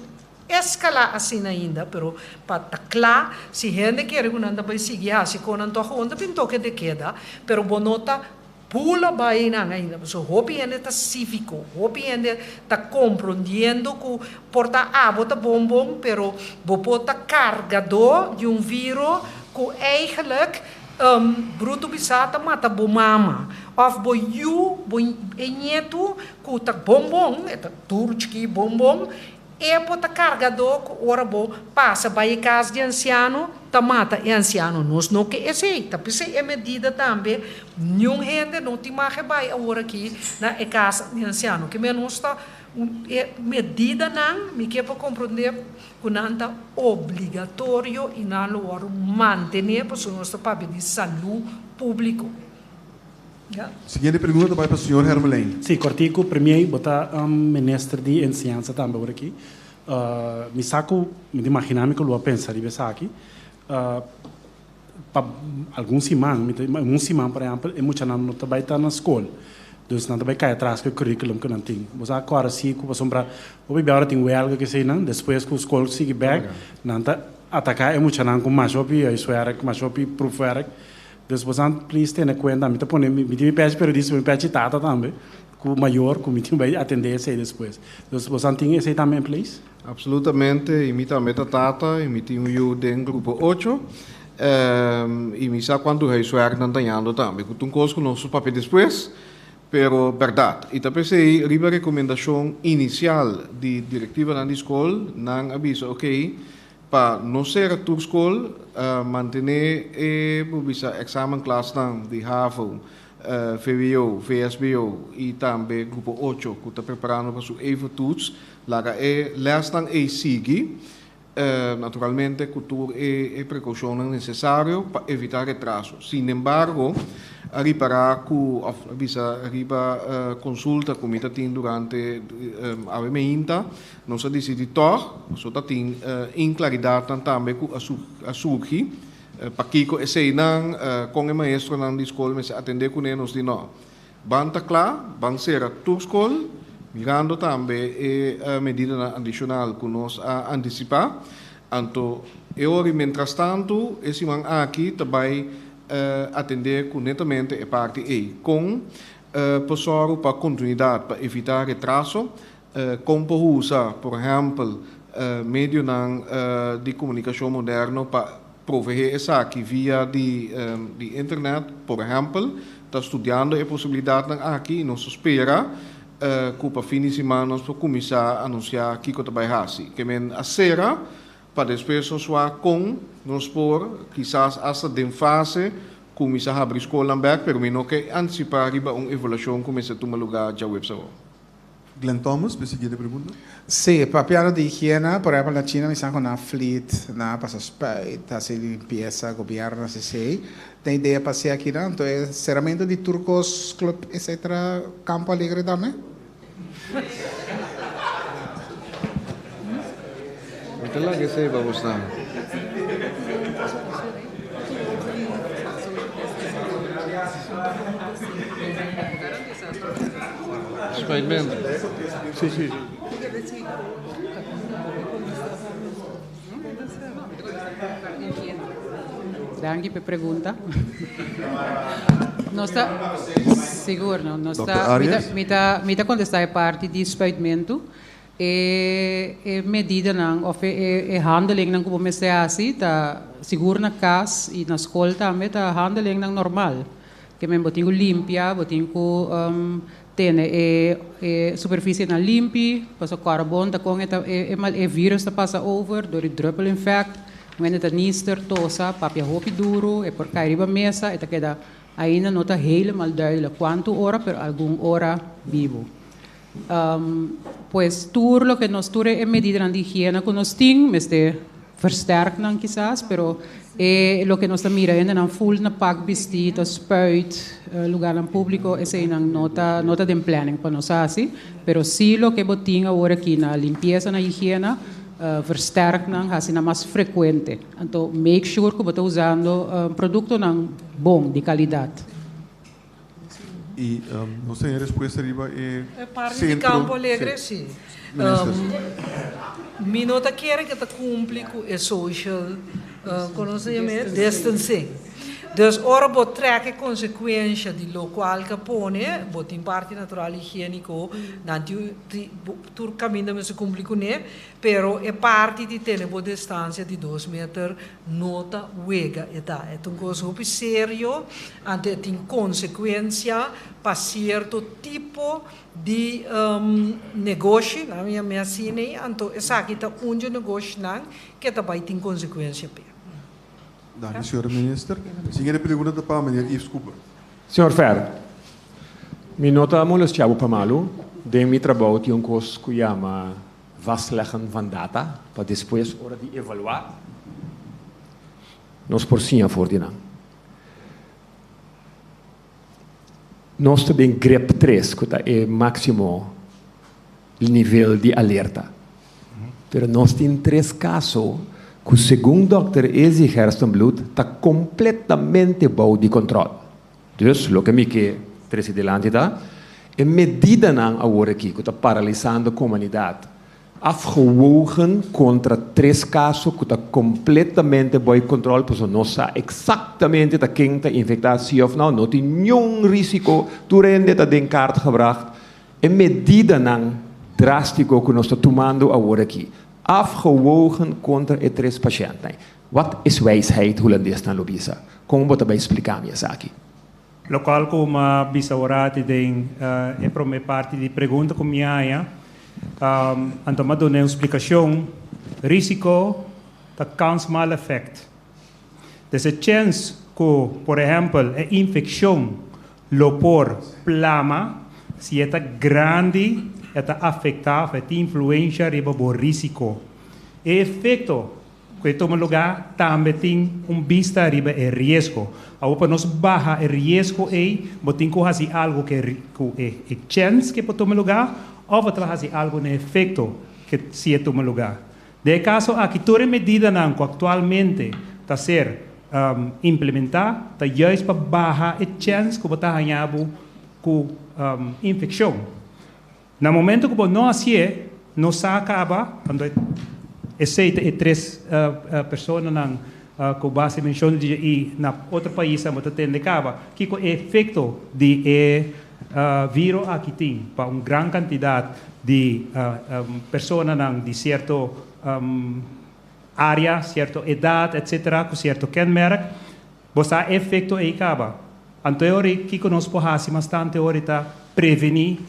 escalar assim ainda, pero para claro, se gente quer que não vai seguir assim, quando não onda pintou que de queda, pero bonota pula bem ainda, so hope ainda está cívico, hope ainda está compreendendo que porta bota bombom, pero bota cargador de vírus que eigenlijk bruto bisata mata bomama, of neto que tá bombom, é turchi bombom. E pota cargador que ora passa para a casa de anciano, mata e anciano nós não que aceita, porque é medida também, nenhum gente não tem mais vai agora aqui na casa de anciano, que menos está medida não, me quer para compreender que não está obrigatório e não lo manter para o nosso papel de saúde público. Seguinte pergunta vai para o senhor Hermelijn. Sim, cortico, primeiro, botar ministro de ensinança também por aqui. Me saco, me imaginar que eu vou pensar de aqui. Para alguns semana, por exemplo, é muito não também está na escola. Então, não também cai atrás que o currículo que não tem. Você agora sim, que você para o bebê agora tem huelga que sei não, depois que a escola sigue back, não está atacar é muito não com mais opi, isso era que mais opi profer. Depois please tenha conta, me pone me pede periodista, me pede tata também, com maior, com me vai atender esse depois. Depois tem esse também, please. Absolutamente, e me também tata, e me tenho eu dentro grupo 8. E me sabe quando é isso é não tenhando também, com coisa com nosso papel depois. Pero verdade, e também sei, a recomendação inicial de diretiva na escola, não avisa, ok, para não ser a tua escola, manter o exame classe de HAVO, VWO, VSBO e também grupo 8, que está preparando para o EVA-TOETS, lá é lestan e sigue, naturalmente, cultura e precaução necessário para evitar retraso. Sin embargo, riparar of bisa riba consulta com mita tin durante a meinta não se decidi toch so ta tin inclaridade também com a surgi pakiko esse nang com o maestro nang di escola mas atender com eles de não banta clar ban sera tu escola mirando também a medida adicional que nós a antecipar anto ora mientras tanto esse man aqui também atender corretamente a parte E, com pessoal para continuidade, para evitar retraso, com usar, por exemplo, meio de comunicação moderno para prover essa aqui via de internet, por exemplo, está estudando a possibilidade aqui, nós espera que para fim de semana para começar a anunciar que o trabalho assim, que a será para depois nós com nos por quizás hasta de fase começar a abrir escola back, pero não que antecipar uma evolução começa a tomar lugar já website. Glenn Thomas, a seguinte pergunta. Sim, para piano de higiene, por exemplo, na China, me saco na fleet, na passa spite, assim limpeza, governo, assim, tem ideia para ser aqui, não? Então, é serramento de turcos, club, etc., Campo Alegre também? Ito lang kasi babos na. Spiderman. Sim, sim. Danke per pergunta. Não está seguro, não está. Me tá contestar a parte de spuitmento. Medida não, of handeling não como se assim, tá seguro na casa e na escola também tá handeling não normal. Que me botinho limpia, botinho tem superfície na limpi, passa carbono, tá com vírus tá passa over, door druppel infect, wanneer tá nister, tosa, papia hopi duro, por cair mesa, tá queda ainda não tá helemaal duidelijk quanto hora, per algum hora vivo. Pues tur lo que nos ture en medida de higiene con nos ting, me este versterken quizás, pero lo que nos mira en een full na pak vestido, spuit, lugar en público, ese en nota de planning para nos así, pero sí lo que botinga ahora aquí na limpieza na higiene versterken, así na más frecuente. Entonces make sure que está usando producto nan bom de calidad. E não sei a resposta arriba é parte de Campo Alegre, sim. Minota quer que te cumpre com o social distancing. Dus ora bot trekke consequência de local que põe, bot em parte natural higiênico, não tu caminho mas se cumpre com ele, pero é parte de ter uma distância de 2 metros, nota wega eta. É um coisa muito sério, ante tem consequência para certo tipo de negócio, na minha cine, então essa aqui tá negócio não que também tem consequência per. Dank u, senhor minister. Seguinte pergunta para o meneer Yves Cooper. Senhor Fer, mi nota molles chavo pamalu, de mi trabalho tinha coisa que chama vastleggen van data, para depois hora de evaluar. Nós por sim a fordinan. Nós também grep 3, que é máximo nível de alerta. Pero nós temos 3 casos que, segundo o Dr. Ezi Gerstenbloed, está completamente bajo de controle. Dus, lo que me que tres adelante está, é medida não agora aqui, que está paralisando a comunidade, afgewogen contra 3 casos que está completamente bajo de controle, porque não sabe exatamente quem está infectado, sim ou não tem nenhum risco, durante está em kaart gebracht, é medida não drástica que nós está tomando agora aqui. Afgewogen contra e 3 patiënten. Wat is wijsheid Hollandees dan Lobisa? Como você vai explicar minha aqui? Local como a bisaurati tem é para minha parte de pergunta com minha então me dou uma explicação risco da kans mal effect. There's a chance que, por exemplo, a infecção lo por plama se é grande está afetado, está influencia riba bo risco. E efeito que toma lugar também tem vista arriba é risco. A para nós baja o risco aí, botem que fazer algo que é chance que pode tomar lugar, ou para fazer algo no efeito que se toma lugar. De caso, aqui toda medida não atualmente está ser implementar, está juist para bajar a chance que está ganhando com infecção. No momento que não assim, não se acaba, quando aceita três pessoas com base em menção e na outro país não tem acaba, que o efeito de vírus aqui tem para uma grande quantidade de pessoas de certo área, certa idade, etc., com certo kenmerk, você efeito aí acaba. Então, o que nós podemos bastante ahorita prevenir.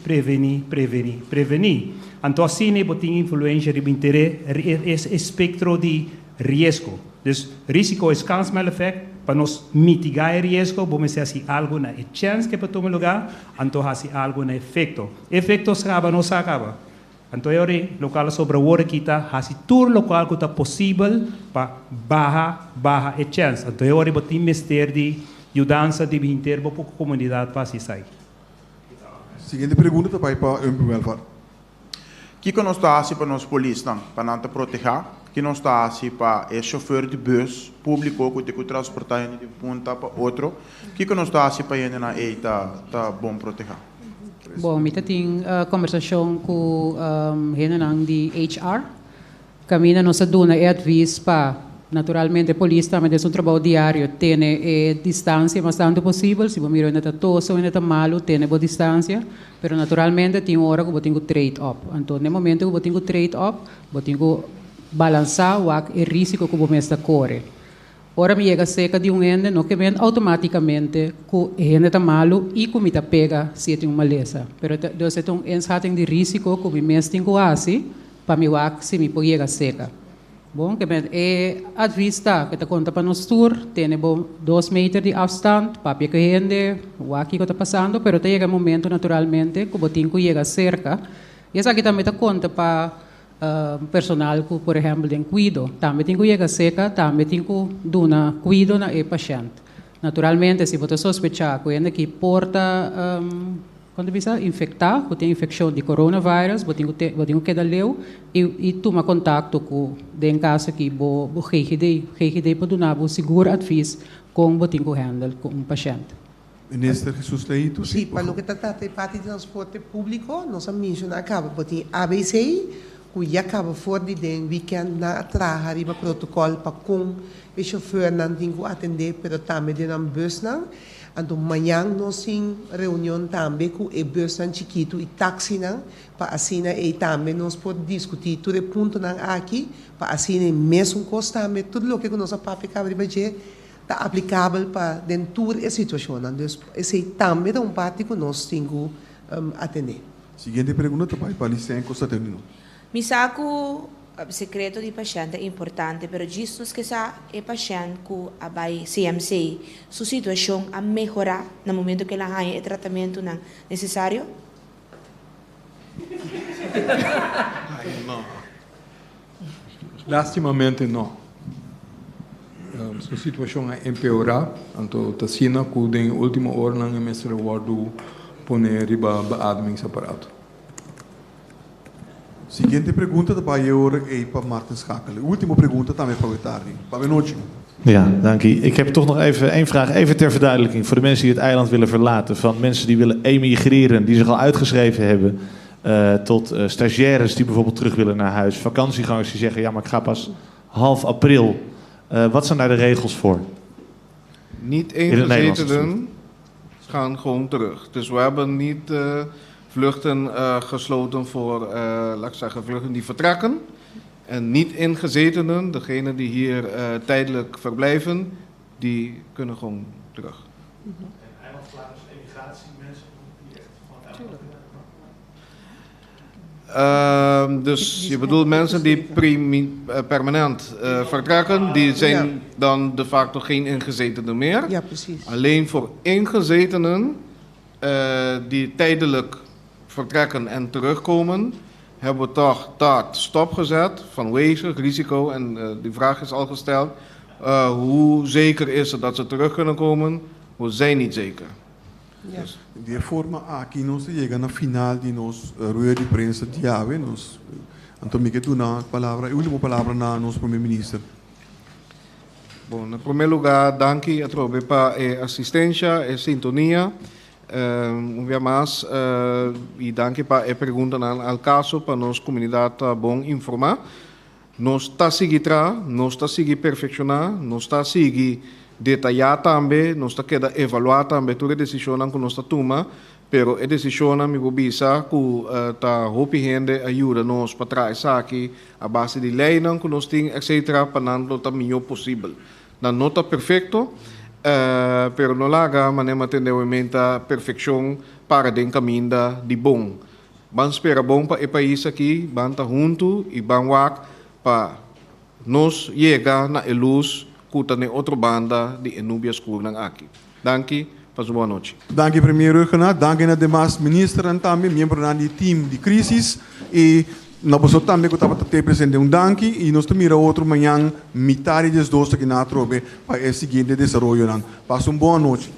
Então, assim, nós temos influência de esse espectro de risco. Então, risco é cansado effect para nós mitigar o risco, vamos fazer algo na chance que pode tomar lugar, então fazer algo na efeito. Efeito acaba, não se acaba. Então, local sobre o que está, fazer tudo local que está possível para bajar a chance. Então, eu vou ter mestre de ajudança de interno para a comunidade para se sair. Seguinte pergunta também para o welfare. O que nós está assim para nós polícia, para não te proteger? O que nós está assim para o chofer de bus público que tem que transportar de ponta para outro? O que nós está assim para ele na tá bom proteger? Bom, eu tenho conversação com gente de HR. Caminha nossa dona é advice para naturalmente a polícia também tem um trabalho diário, tem distância bastante possível. Se você mira ainda está tosse ou ainda está malo, tem boa distância. Mas naturalmente tem uma hora que você tem que trade-off. Então, no momento que você tem que trade-off, você tem que balançar o risco que você está correndo. Ora me chega seca de ende, não que vem automaticamente que o ende está malo e que me está pega se tem uma lesa. Pero então é um ensaio de risco que me mesmo tem que fazer para me ver se me pode chegar seca. Bom, que é a vista que está conta para nós tour, tem 2 metros de afstand, para que ende, o aqui que está passando, pero chega um momento naturalmente que você tem que chegar cerca. E essa aqui também está conta para personal que, por exemplo, tem cuido, também tem que chegar seca, também tem que dar cuido na paciente. Naturalmente, se você sospechar que ele que porta, quando você infectar, que tem infecção de coronavírus, você tem que dar leu e tomar contato com em caso que o GGD pode dar o seguro advice com você tem que handle com um paciente. Minister Jesus Leito. Sim, para o que está parte de transporte público, nós mencionamos acaba, porque ABC que acaba fora de den weekend na traga riba protocolo para com o chauffeur não tem que atender, pero também de na bus não. Então amanhã nós temos reunião também com o bus não chiquito e táxi não, para assim e também nós podemos discutir todo ponto não aqui, para assim mesmo costa também tudo o que nós papai acaba de fazer está aplicável para dentro da situação. Então esse também é parte que nós temos que atender. Seguinte pergunta também para Licen Costa Termino. Mi sa que o secreto de paciente é importante, mas justo que o paciente que abai CMC, sua situação a melhorar no momento que ela ganha o tratamento não necessário? Não. Lastimamente não. Sua situação é empeorar, então está sendo que na última hora não é mais reward poner riba beademing separado. Seguinte pergunta também é para Martin Schakelen. Última pergunta também para o Tardi. Para Benoîtje. Ja, dank u. Ik heb toch nog even één vraag, even ter verduidelijking. Voor de mensen die het eiland willen verlaten. Van mensen die willen emigreren, die zich al uitgeschreven hebben. Tot stagiaires die bijvoorbeeld terug willen naar huis. Vakantiegangers die zeggen, ja, maar ik ga pas half april. Wat zijn daar de regels voor? Niet ingezetenen gaan gewoon terug. Dus we hebben niet vluchten gesloten voor, laat ik zeggen, vluchten die vertrekken. En niet ingezetenen, degenen die hier tijdelijk verblijven, die kunnen gewoon terug. En eilandslagers, emigratie, mensen die echt van het eiland. Dus je bedoelt mensen die permanent vertrekken, die zijn dan de facto geen ingezetenen meer. Ja, precies. Alleen voor ingezetenen die tijdelijk vertrekken en terugkomen, hebben we toch dat stopgezet vanwege het risico. En die vraag is al gesteld. Hoe zeker is het dat ze terug kunnen komen? We zijn niet zeker. Ja. De forma aqui nós chega na final de nós rueda de prensa de AWE, nós então me quedo na palavra, última palavra na nosso primeiro-ministro. Bom, em primeiro lugar, danke a trobe para a assistência e sintonia. Via mais, e danke para a pergunta ao caso para nossa comunidade bom informar. Nós está seguindo, nós está seguindo perfeccionar, nós está seguindo detalhar também, nós está queda evaluar também toda a decisão que nós está tomando, pero a decisão me visa que tá hope gente ajuda nós para trás aqui a base de lei que nós tem, etc, para não tá melhor possível. Não está perfeito, pero não laga, mas não atendeu a perfeição para den caminho de bom. Vamos esperar bom para o país aqui, vamos estar junto e vamos para nós chegar na luz que tem outra banda de Nubia School aqui. Danke, passe boa noite. Danke primeiro, danke na demais ministros e também membros do time de crise e nós precisamos também que estava presente danke e nós também outro manhã metade das duas que na trobe para o seguinte desenvolvimento. Passe boa noite.